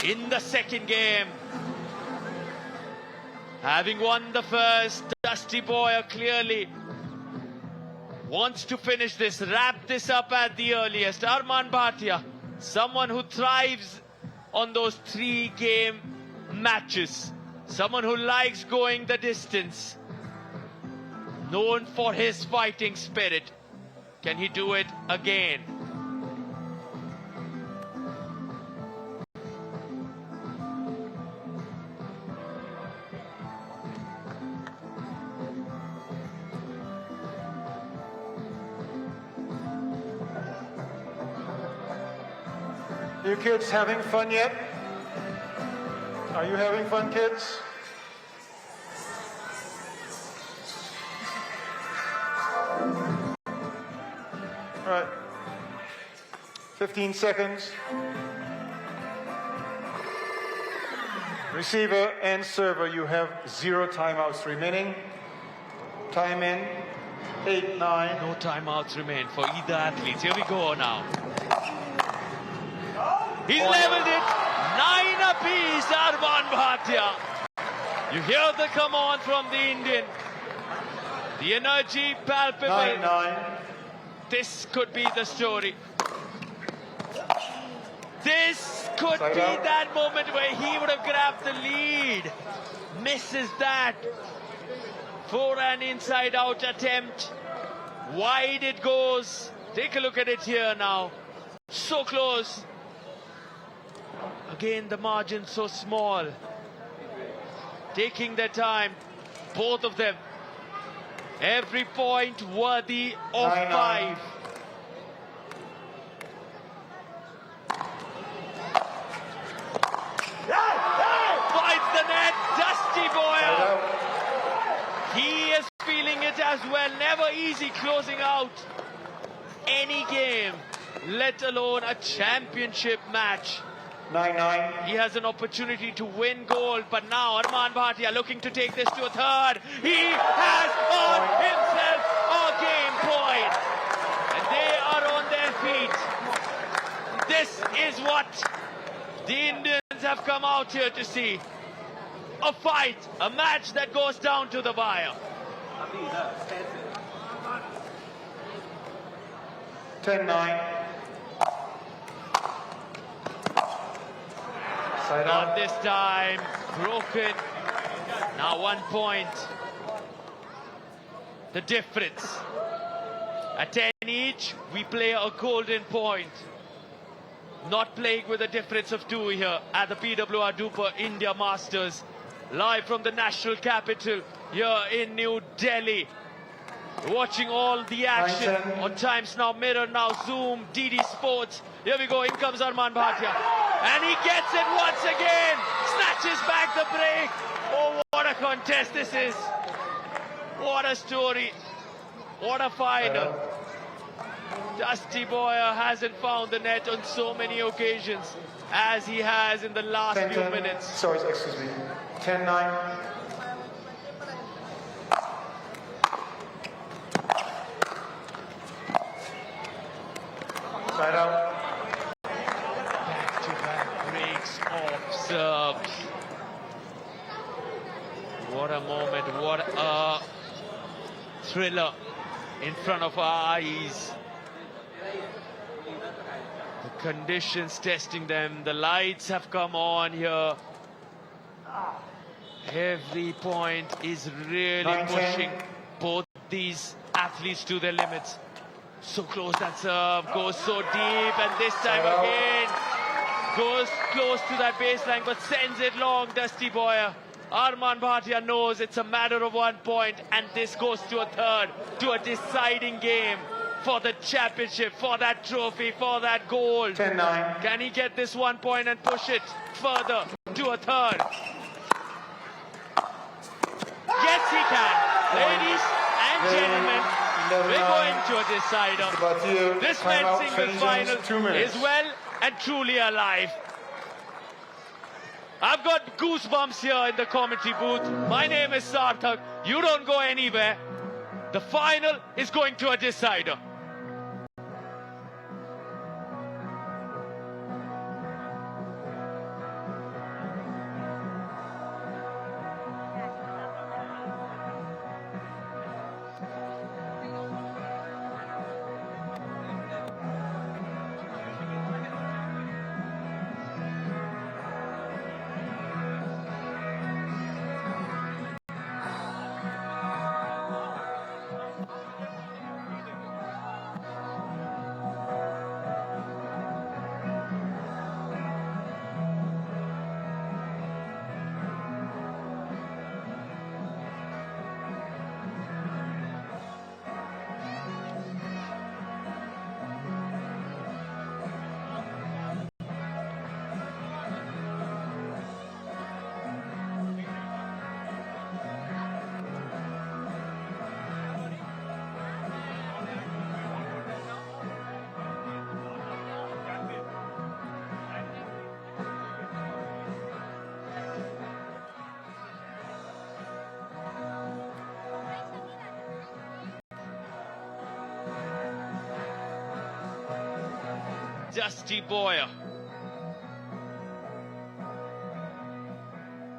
In the second game. Having won the first, Dusty Boy clearly wants to finish this, wrap this up at the earliest. Armaan Bhatia, someone who thrives on those 3-game matches. Someone who likes going the distance. Known for his fighting spirit. Can he do it again? You kids having fun yet? Are you having fun, kids? All right. 15 seconds. Receiver and server, you have 0 timeouts remaining. Time in, 8, 9. No timeouts remain for either athletes. Here we go now. He's leveled it. 9 apiece, Armaan Bhatia. You hear the come on from the Indian. The energy palpable. 9, 9. This could be the story. This could Side be out. that moment where he would have grabbed the lead. Misses that. For an inside-out attempt. Wide it goes. Take a look at it here now. So close. Again, the margin so small. Taking their time, both of them. Every point worthy of 9-9. 5. as well. Never easy closing out any game, let alone a championship match. 9-9. He has an opportunity to win gold, but now Armaan Bhatia looking to take this to a third. He has earned himself a game point. And they are on their feet. This is what the Indians have come out here to see. A fight, a match that goes down to the wire. 10-9. Side Not out. this time, broken. Now 1 point. The difference. At 10 each, we play a golden point. Not playing with a difference of 2 here at the PWR DUPR India Masters. Live from the national capital here in New Delhi. Watching all the action on Times Now, Mirror Now, Zoom, DD Sports. Here we go, in comes Armaan Bhatia. And he gets it once again. Snatches back the break. Oh, what a contest this is. What a story. What a final. Dusty Boyer hasn't found the net on so many occasions as he has in the last few minutes. Sorry, excuse me. 10-9. Side out. Back-to-back breaks of serves. What a moment, what a thriller in front of our eyes. The conditions testing them, the lights have come on here. Every point is really 9-10. pushing both these athletes to their limits. So close, that serve goes so deep, and this time again goes close to that baseline but sends it long. Dusty Boyer. Armaan Bhatia knows it's a matter of 1 point, and this goes to a third, to a deciding game for the championship, for that trophy, for that gold. 10-9. Can he get this 1 point and push it further to a third? Yes, he can. Ladies and gentlemen, we're going to a decider. This men's singles final is well and truly alive. I've got goosebumps here in the commentary booth. My name is Sarthak. You don't go anywhere. The final is going to a decider. Dusty Boyer.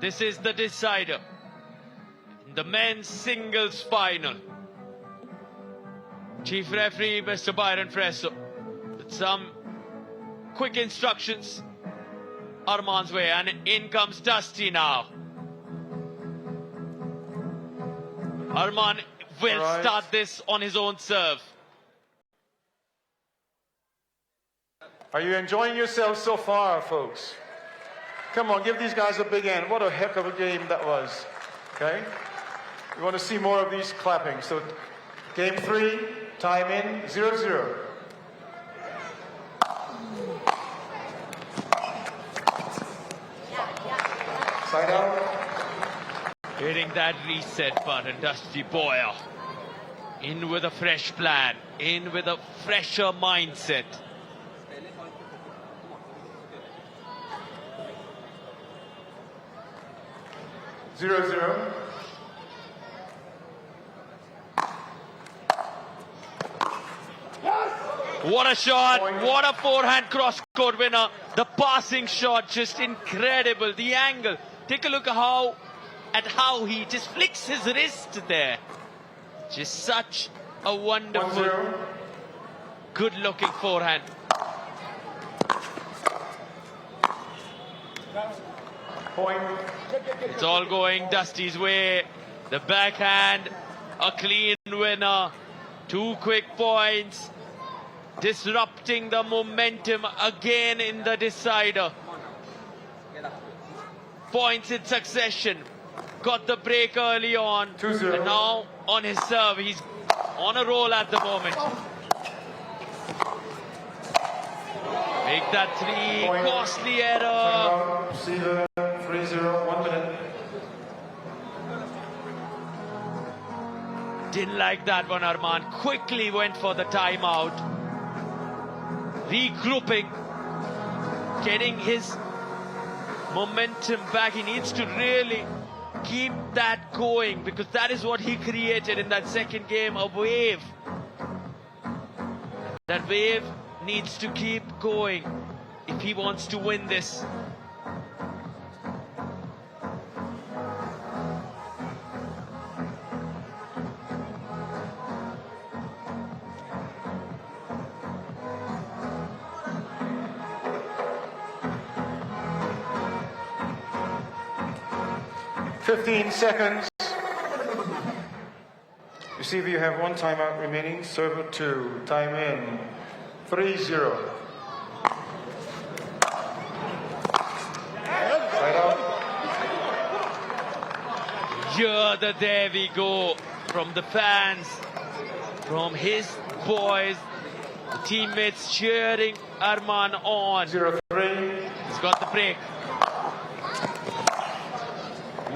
This is the decider in the men's singles final. Chief referee, Mr. Byron Fresso, with some quick instructions Armaan's way, and in comes Dusty now. Armaan will start this on his own serve. Are you enjoying yourselves so far, folks? Come on, give these guys a big hand. What a heck of a game that was. Okay? We want to see more of these clapping. So, game 3, time in, 0-0. Side out. Hitting that reset button, Dusty Boyer. In with a fresh plan, in with a fresher mindset. Zero, zero. What a shot, what a forehand cross-court winner. The passing shot, just incredible. The angle, take a look at how he just flicks his wrist there. Just such a wonderful, good-looking forehand. Point. It's all going Dusty's way. The backhand, a clean winner. 2 quick points. Disrupting the momentum again in the decider. Points in succession. Got the break early on. 2-0. And now on his serve, he's on a roll at the moment. Make that 3, Point. costly error. Receiver, 3-0, 1 minute. Didn't like that one, Armaan. Quickly went for the timeout. Regrouping, getting his momentum back. He needs to really keep that going, because that is what he created in that second game, a wave. That wave needs to keep going if he wants to win this. $15 seconds. Receiver, you have 1 timeout remaining. Server 2. Time in. 3-0. Right out. Yeah, there we go. From the fans, from his boys, the teammates cheering Armaan on. 0-3. He's got the break.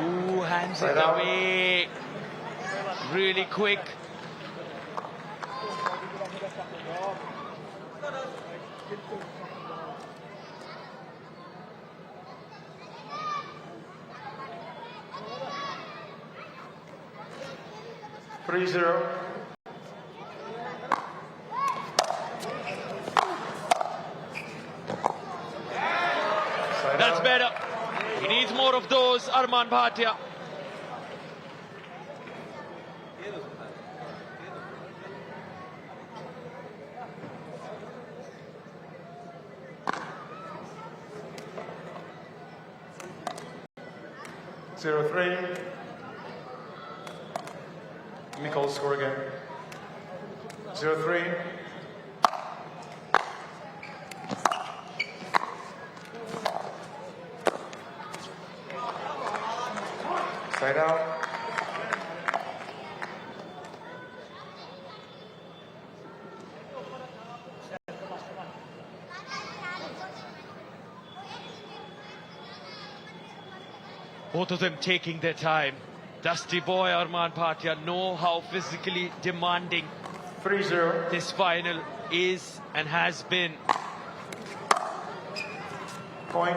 Ooh, hands it out. away. Really quick. $3-0. That's better. He needs more of those, Armaan Bhatia. Zero, 3. Let me call the score again. 0-3. Side out. Both of them taking their time. Dusty boy, Armaan Bhatia, know how physically demanding 3-0. this final is and has been. Point.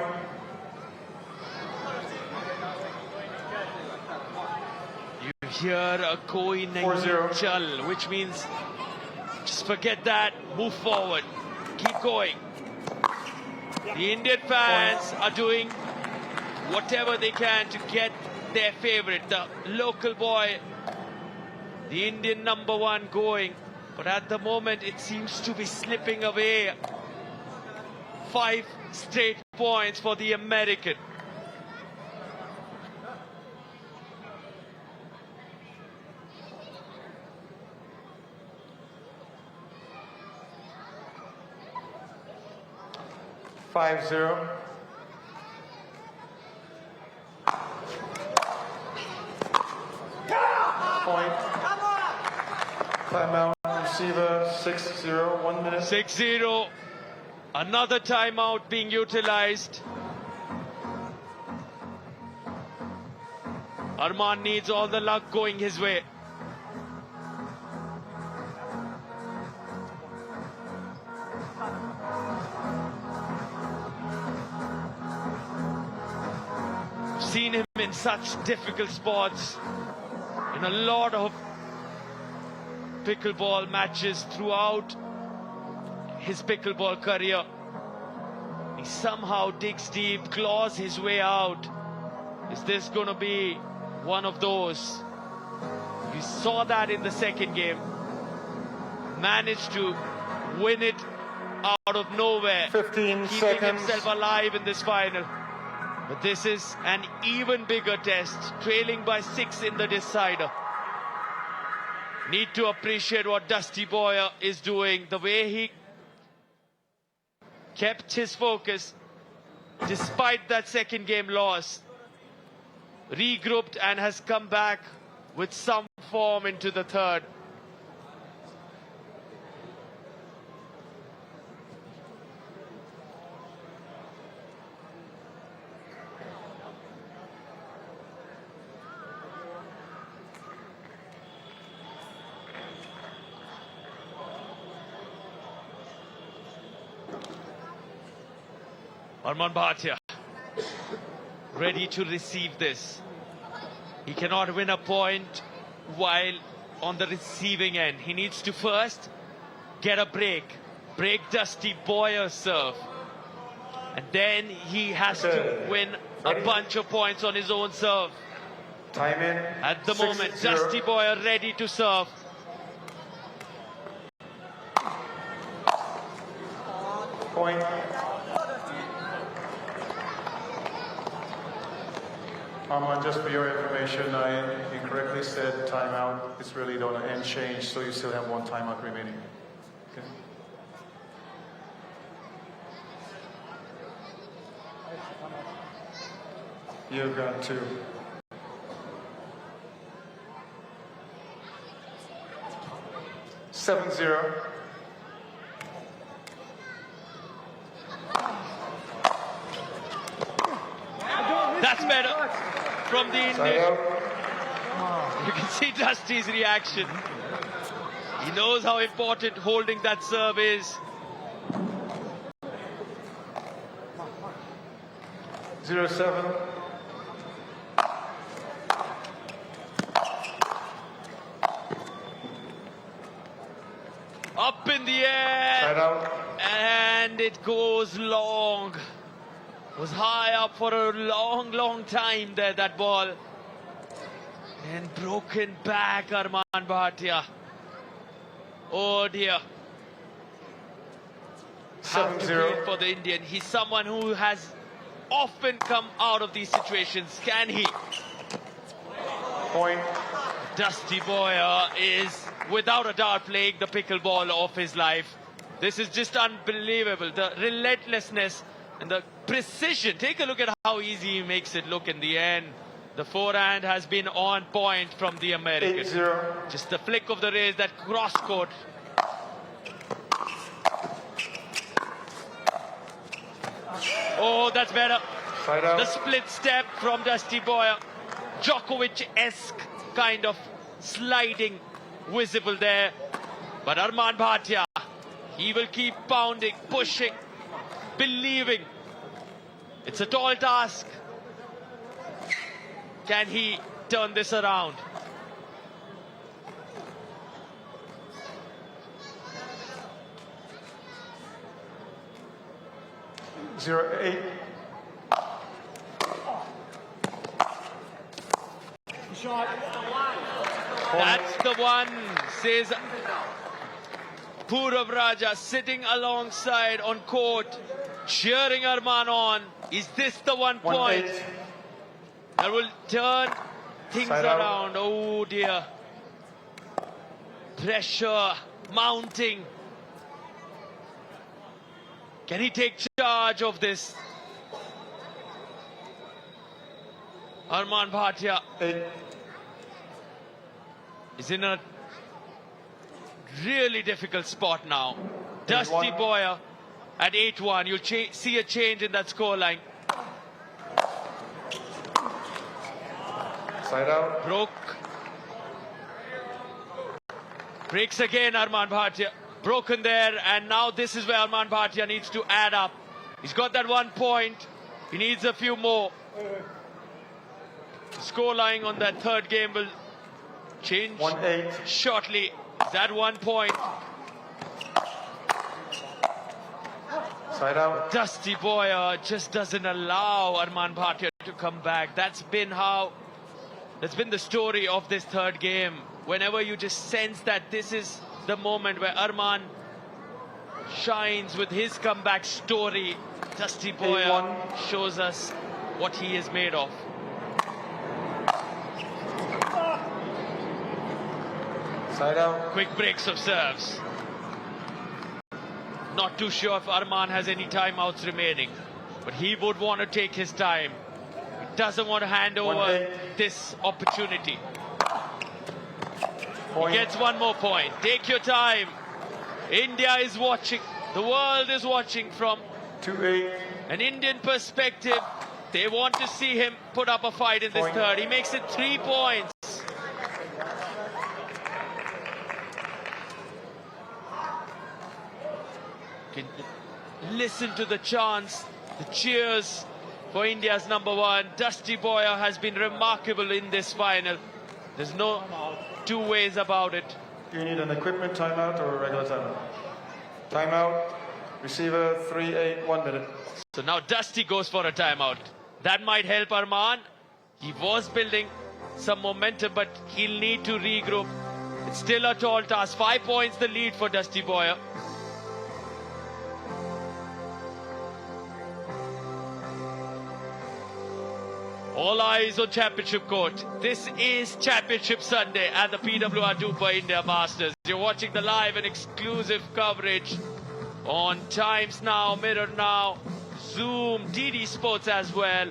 You hear a koi nahi 4-0. chal, which means just forget that, move forward, keep going. The Indian fans are doing whatever they can to get their favorite, the local boy, the Indian #1 going. But at the moment, it seems to be slipping away. 5 straight points for the American. $5-0. Point. Timeout. Receiver 6-0. 1 minute. 6-0. Another timeout being utilized. Armaan needs all the luck going his way. seen him in such difficult spots in a lot of pickleball matches throughout his pickleball career. He somehow digs deep, claws his way out. Is this going to be one of those? We saw that in the second game. Managed to win it out of nowhere, 15 keeping seconds. himself alive in this final. But this is an even bigger test, trailing by 6 in the decider. Need to appreciate what Dusty Boyer is doing, the way he kept his focus despite that second game loss, regrouped and has come back with some form into the third. Armaan Bhatia ready to receive this. He cannot win a point while on the receiving end. He needs to first get a break Dusty Boyer's serve, and then he has to win a bunch of points on his own serve. Time in. At the moment, 6-0. Dusty Boyer ready to serve. Point. Armaan, just for your information, I incorrectly said timeout. It's really on an end change, so you still have one timeout remaining. Okay. You've got 2. Seven zero. That's better from the Side Indian. out. You can see Dusty's reaction. He knows how important holding that serve is. 0-7. Up in the air. Side out. And it goes long. Was high up for a long time there, that ball. And broken back, Armaan Bhatia. Oh dear. Have to 7-0. feel for the Indian. He's someone who has often come out of these situations. Can he? Point. Dusty Boyer is without a doubt playing the pickleball of his life. This is just unbelievable. The relentlessness and the precision. Take a look at how easy he makes it look in the end. The forehand has been on point from the American. 8-0. Just the flick of the wrist, that cross court. Oh, that's better. Side out. The split step from Dusty Boyer. Djokovic-esque kind of sliding visible there. But Armaan Bhatia, he will keep pounding, pushing, believing. It's a tall task. Can he turn this around? Zero eight. That's the one, says Purav Raja, sitting alongside on court, cheering Armaan on. Is this the 1 point 1-8. that will turn things Side out. around? Oh dear. Pressure mounting. Can he take charge of this? Armaan Bhatia 8. is in a really difficult spot now. Dusty 8-1. Boyer at 8-1. You'll see a change in that scoreline. Side out. Breaks again, Armaan Bhatia. Broken there, and now this is where Armaan Bhatia needs to add up. He's got that 1 point. He needs a few more. Score line on that third game will change 1-8. shortly. Is that 1 point? Side out. Dusty Boyer just doesn't allow Armaan Bhatia to come back. That's been the story of this third game. Whenever you just sense that this is the moment where Armaan shines with his comeback story, Dusty Boyer 8-1. shows us what he is made of. Side out. Quick breaks of serves. Not too sure if Armaan has any timeouts remaining, but he would want to take his time. He doesn't want to hand over 1-8. this opportunity. Point. He gets one more point. Take your time. India is watching. The world is watching from 2-8. an Indian perspective. They want to see him put up a fight in this Point. third. He makes it 3 points. Can listen to the chants, the cheers for India's number one. Dusty Boyer has been remarkable in this final. There's no two ways about it. Do you need an equipment timeout or a regular timeout? Timeout. Receiver 3-8, 1 minute. So now Dusty goes for a timeout. That might help Armaan. He was building some momentum, but he'll need to regroup. It's still a tall task. 5 points the lead for Dusty Boyer. All eyes on Championship Court. This is Championship Sunday at the PWR DUPR India Masters. You're watching the live and exclusive coverage on Times Now, Mirror Now, Zoom, DD Sports as well.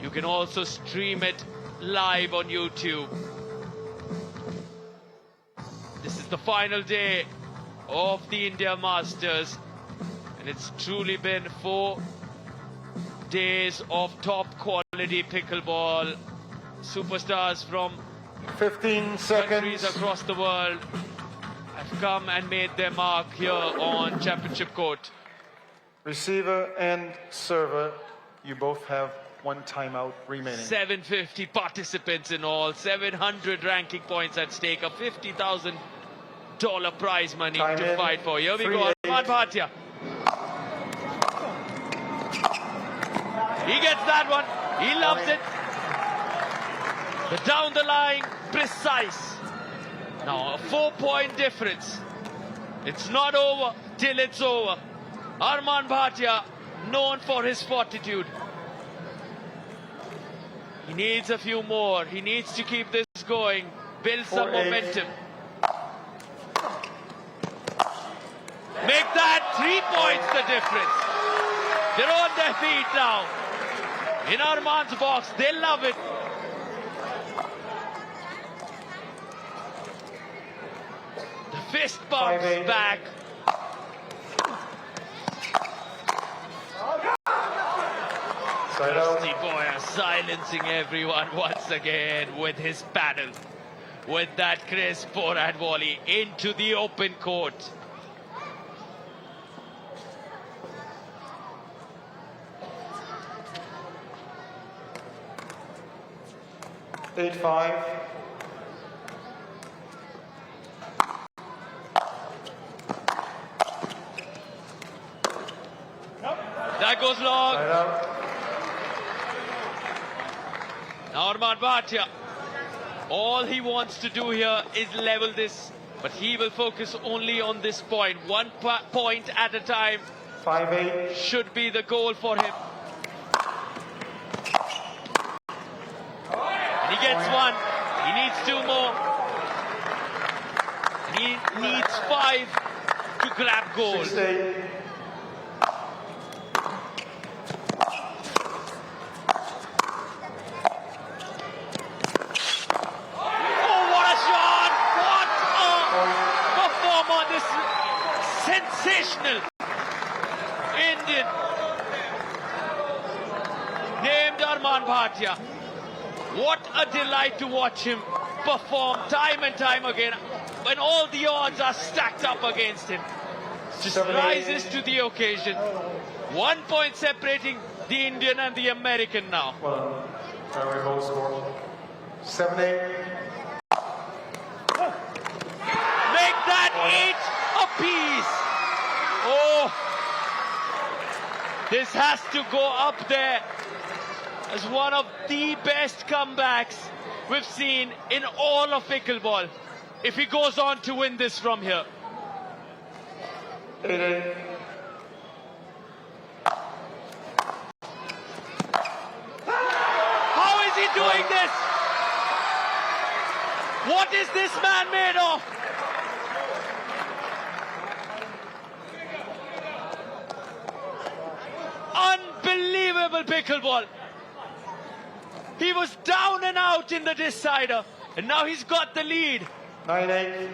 You can also stream it live on YouTube. This is the final day of the India Masters, and it's truly been 4 days of top quality pickleball. Superstars from 15 countries seconds. across the world have come and made their mark here on Championship Court. Receiver and server, you both have 1 timeout remaining. 750 participants in all, 700 ranking points at stake, a $50,000 prize money Time to in. fight for. Here we go, 3-8. Armaan Bhatia. He gets that one. He loves it. The down the line, precise. Now a 4-point difference. It's not over till it's over. Armaan Bhatia, known for his fortitude. He needs a few more. He needs to keep this going, build some 4-8. momentum. Make that 3 points the difference. They're on their feet now. In Armaan's box, they love it. The fist bounce 5-8. back. Side out. Dusty Boyer silencing everyone once again with his paddle. With that crisp forehand volley into the open court. Eight, 5. That goes long. Side out. Now Armaan Bhatia, all he wants to do here is level this, but he will focus only on this point. 1 point at a time 5-8. should be the goal for him. And he gets 1. He needs 2 more. And he needs 5 to grab gold. 6-8. Oh, what a shot! What a performer! This sensational Indian named Armaan Bhatia. What a delight to watch him perform time and time again when all the odds are stacked up against him. Just 7-8. rises to the occasion. 1 point separating the Indian and the American now. Well, Fairway ball score. 7-8. Make that 8 apiece. Oh, this has to go up there as one of the best comebacks we've seen in all of pickleball. If he goes on to win this from here. 8-8. How is he doing this? What is this man made of? Unbelievable pickleball. He was down and out in the decider, and now he's got the lead. 9-8.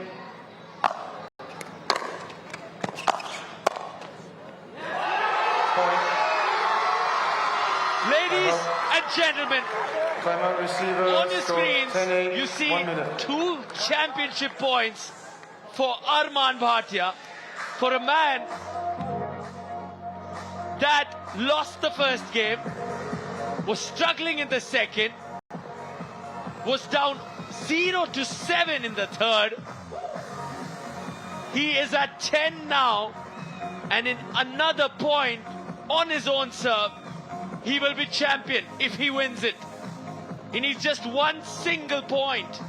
Ladies and gentlemen, Timeout receiver. on the score screens, 10-8. you see 1 minute. 2 championship points for Armaan Bhatia, for a man that lost the first game, was struggling in the second, was down 0-7 in the third. He is at 10 now, and in another point on his own serve, he will be champion if he wins it. He needs just one single point.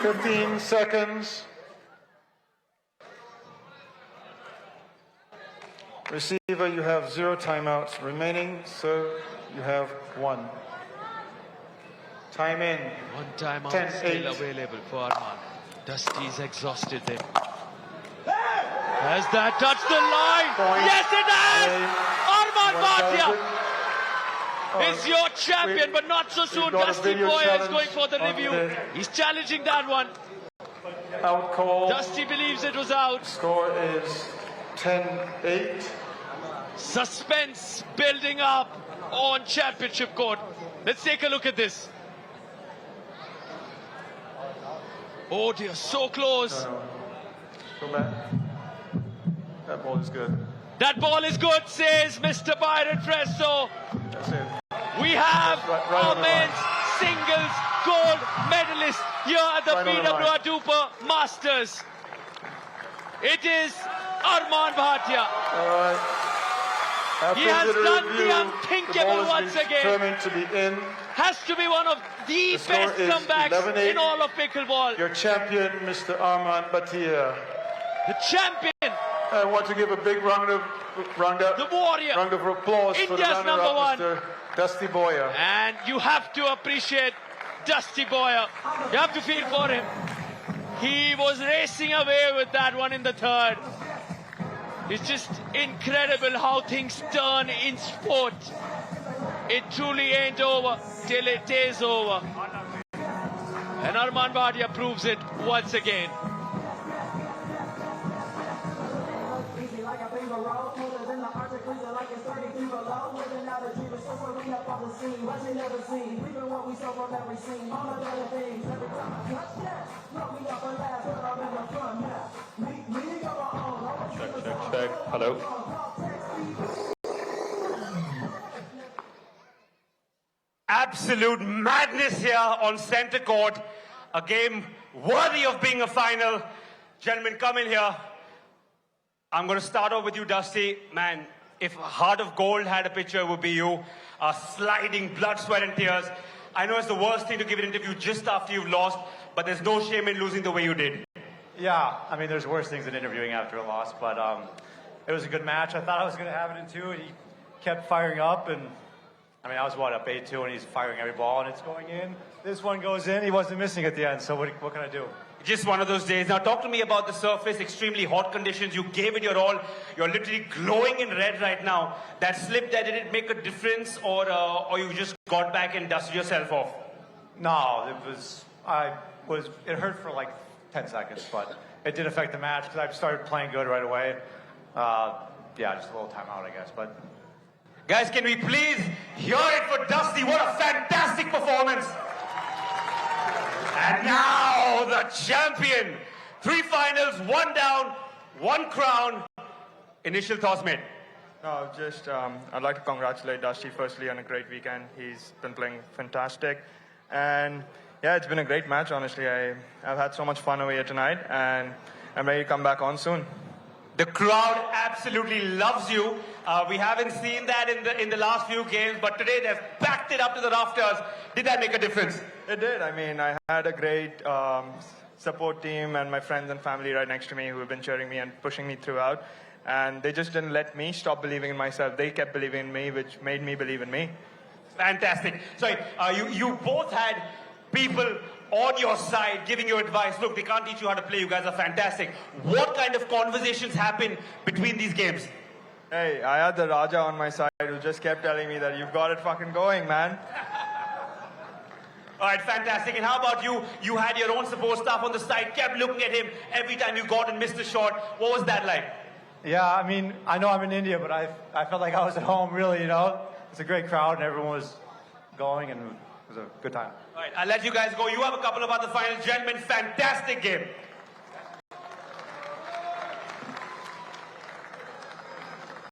Fifteen seconds. Receiver, you have 0 timeouts remaining, so you have 1. Time in. One timeout 10-8. still available for Armaan. Dusty's exhausted them. Has that touched the line? Point. Yes, it has! Armaan Bhatia 1,000. is your champion, but not so soon. got a Dusty video Boyer is challenge going for the on review. the- He's challenging that one. Out call. Dusty believes it was out. Score is 10-8. Suspense building up on championship court. Let's take a look at this. Oh dear, so close. Go back. That ball is good. That ball is good, says Mr. Byron Presto. That's it. We have Right our on the men's singles gold medalist here at the Right on the PWR DUPR Masters. It is Armaan Bhatia. All right. After He has the done review, the unthinkable the ball once has been again. determined to be in. Has to be one of the The score best is comebacks 11-8. in all of pickleball. Your champion, Mr. Armaan Bhatia. The champion, I want to give a big round of the warrior, applause for the India's number runner-up, one. Mr. Dusty Boyer. And you have to appreciate Dusty Boyer. You have to feel for him. He was racing away with that one in the third. It's just incredible how things turn in sport. It truly ain't over till it is over. And Armaan Bhatia proves it once again. Check. Hello. Absolute madness here on center court. A game worthy of being a final. Gentlemen, come in here. I'm going to start off with you, Dusty. Man, if Heart of Gold had a picture, it would be you. Sliding blood, sweat, and tears. I know it's the worst thing to give an interview just after you've lost, but there's no shame in losing the way you did. Yeah, I mean, there's worse things than interviewing after a loss, but it was a good match. I thought I was going to have it in 2, and he kept firing up, and I mean, I was, up 8-2, and he's firing every ball, and it's going in. This one goes in. He wasn't missing at the end, so what can I do? Just one of those days. Now talk to me about the surface, extremely hot conditions. You gave it your all. You're literally glowing in red right now. That slip there, did it make a difference, or you just got back and dusted yourself off? No, it hurt for like 10 seconds, but it did affect the match because I started playing good right away. Yeah, just a little timeout, I guess. But Guys, can we please hear it for Dusty? What a fantastic performance. And now the champion. 3 finals, 1 down, 1 crown. Initial thoughts, mate. No, just I'd like to congratulate Dusty firstly on a great weekend. He's been playing fantastic, and yeah, it's been a great match. Honestly, I've had so much fun over here tonight, and I'm ready to come back on soon. The crowd absolutely loves you. We haven't seen that in the last few games, but today they've backed it up to the rafters. Did that make a difference? It did. I mean, I had a great support team and my friends and family right next to me who have been cheering me and pushing me throughout. And they just didn't let me stop believing in myself. They kept believing in me, which made me believe in me. Fantastic. Sorry, you both had people on your side giving you advice. Look, they can't teach you how to play. You guys are fantastic. What kind of conversations happen between these games? Hey, I had the Raja on my side who just kept telling me that you've got it fucking going, man. All right, fantastic. And how about you? You had your own support staff on the side, kept looking at him every time you got and missed a shot. What was that like? yeah, I mean, I know I'm in India, but I felt like I was at home, really, you know. It's a great crowd, and everyone was going, and it was a good time. All right, I'll let you guys go. You have a couple of other finals. Gentlemen, fantastic game.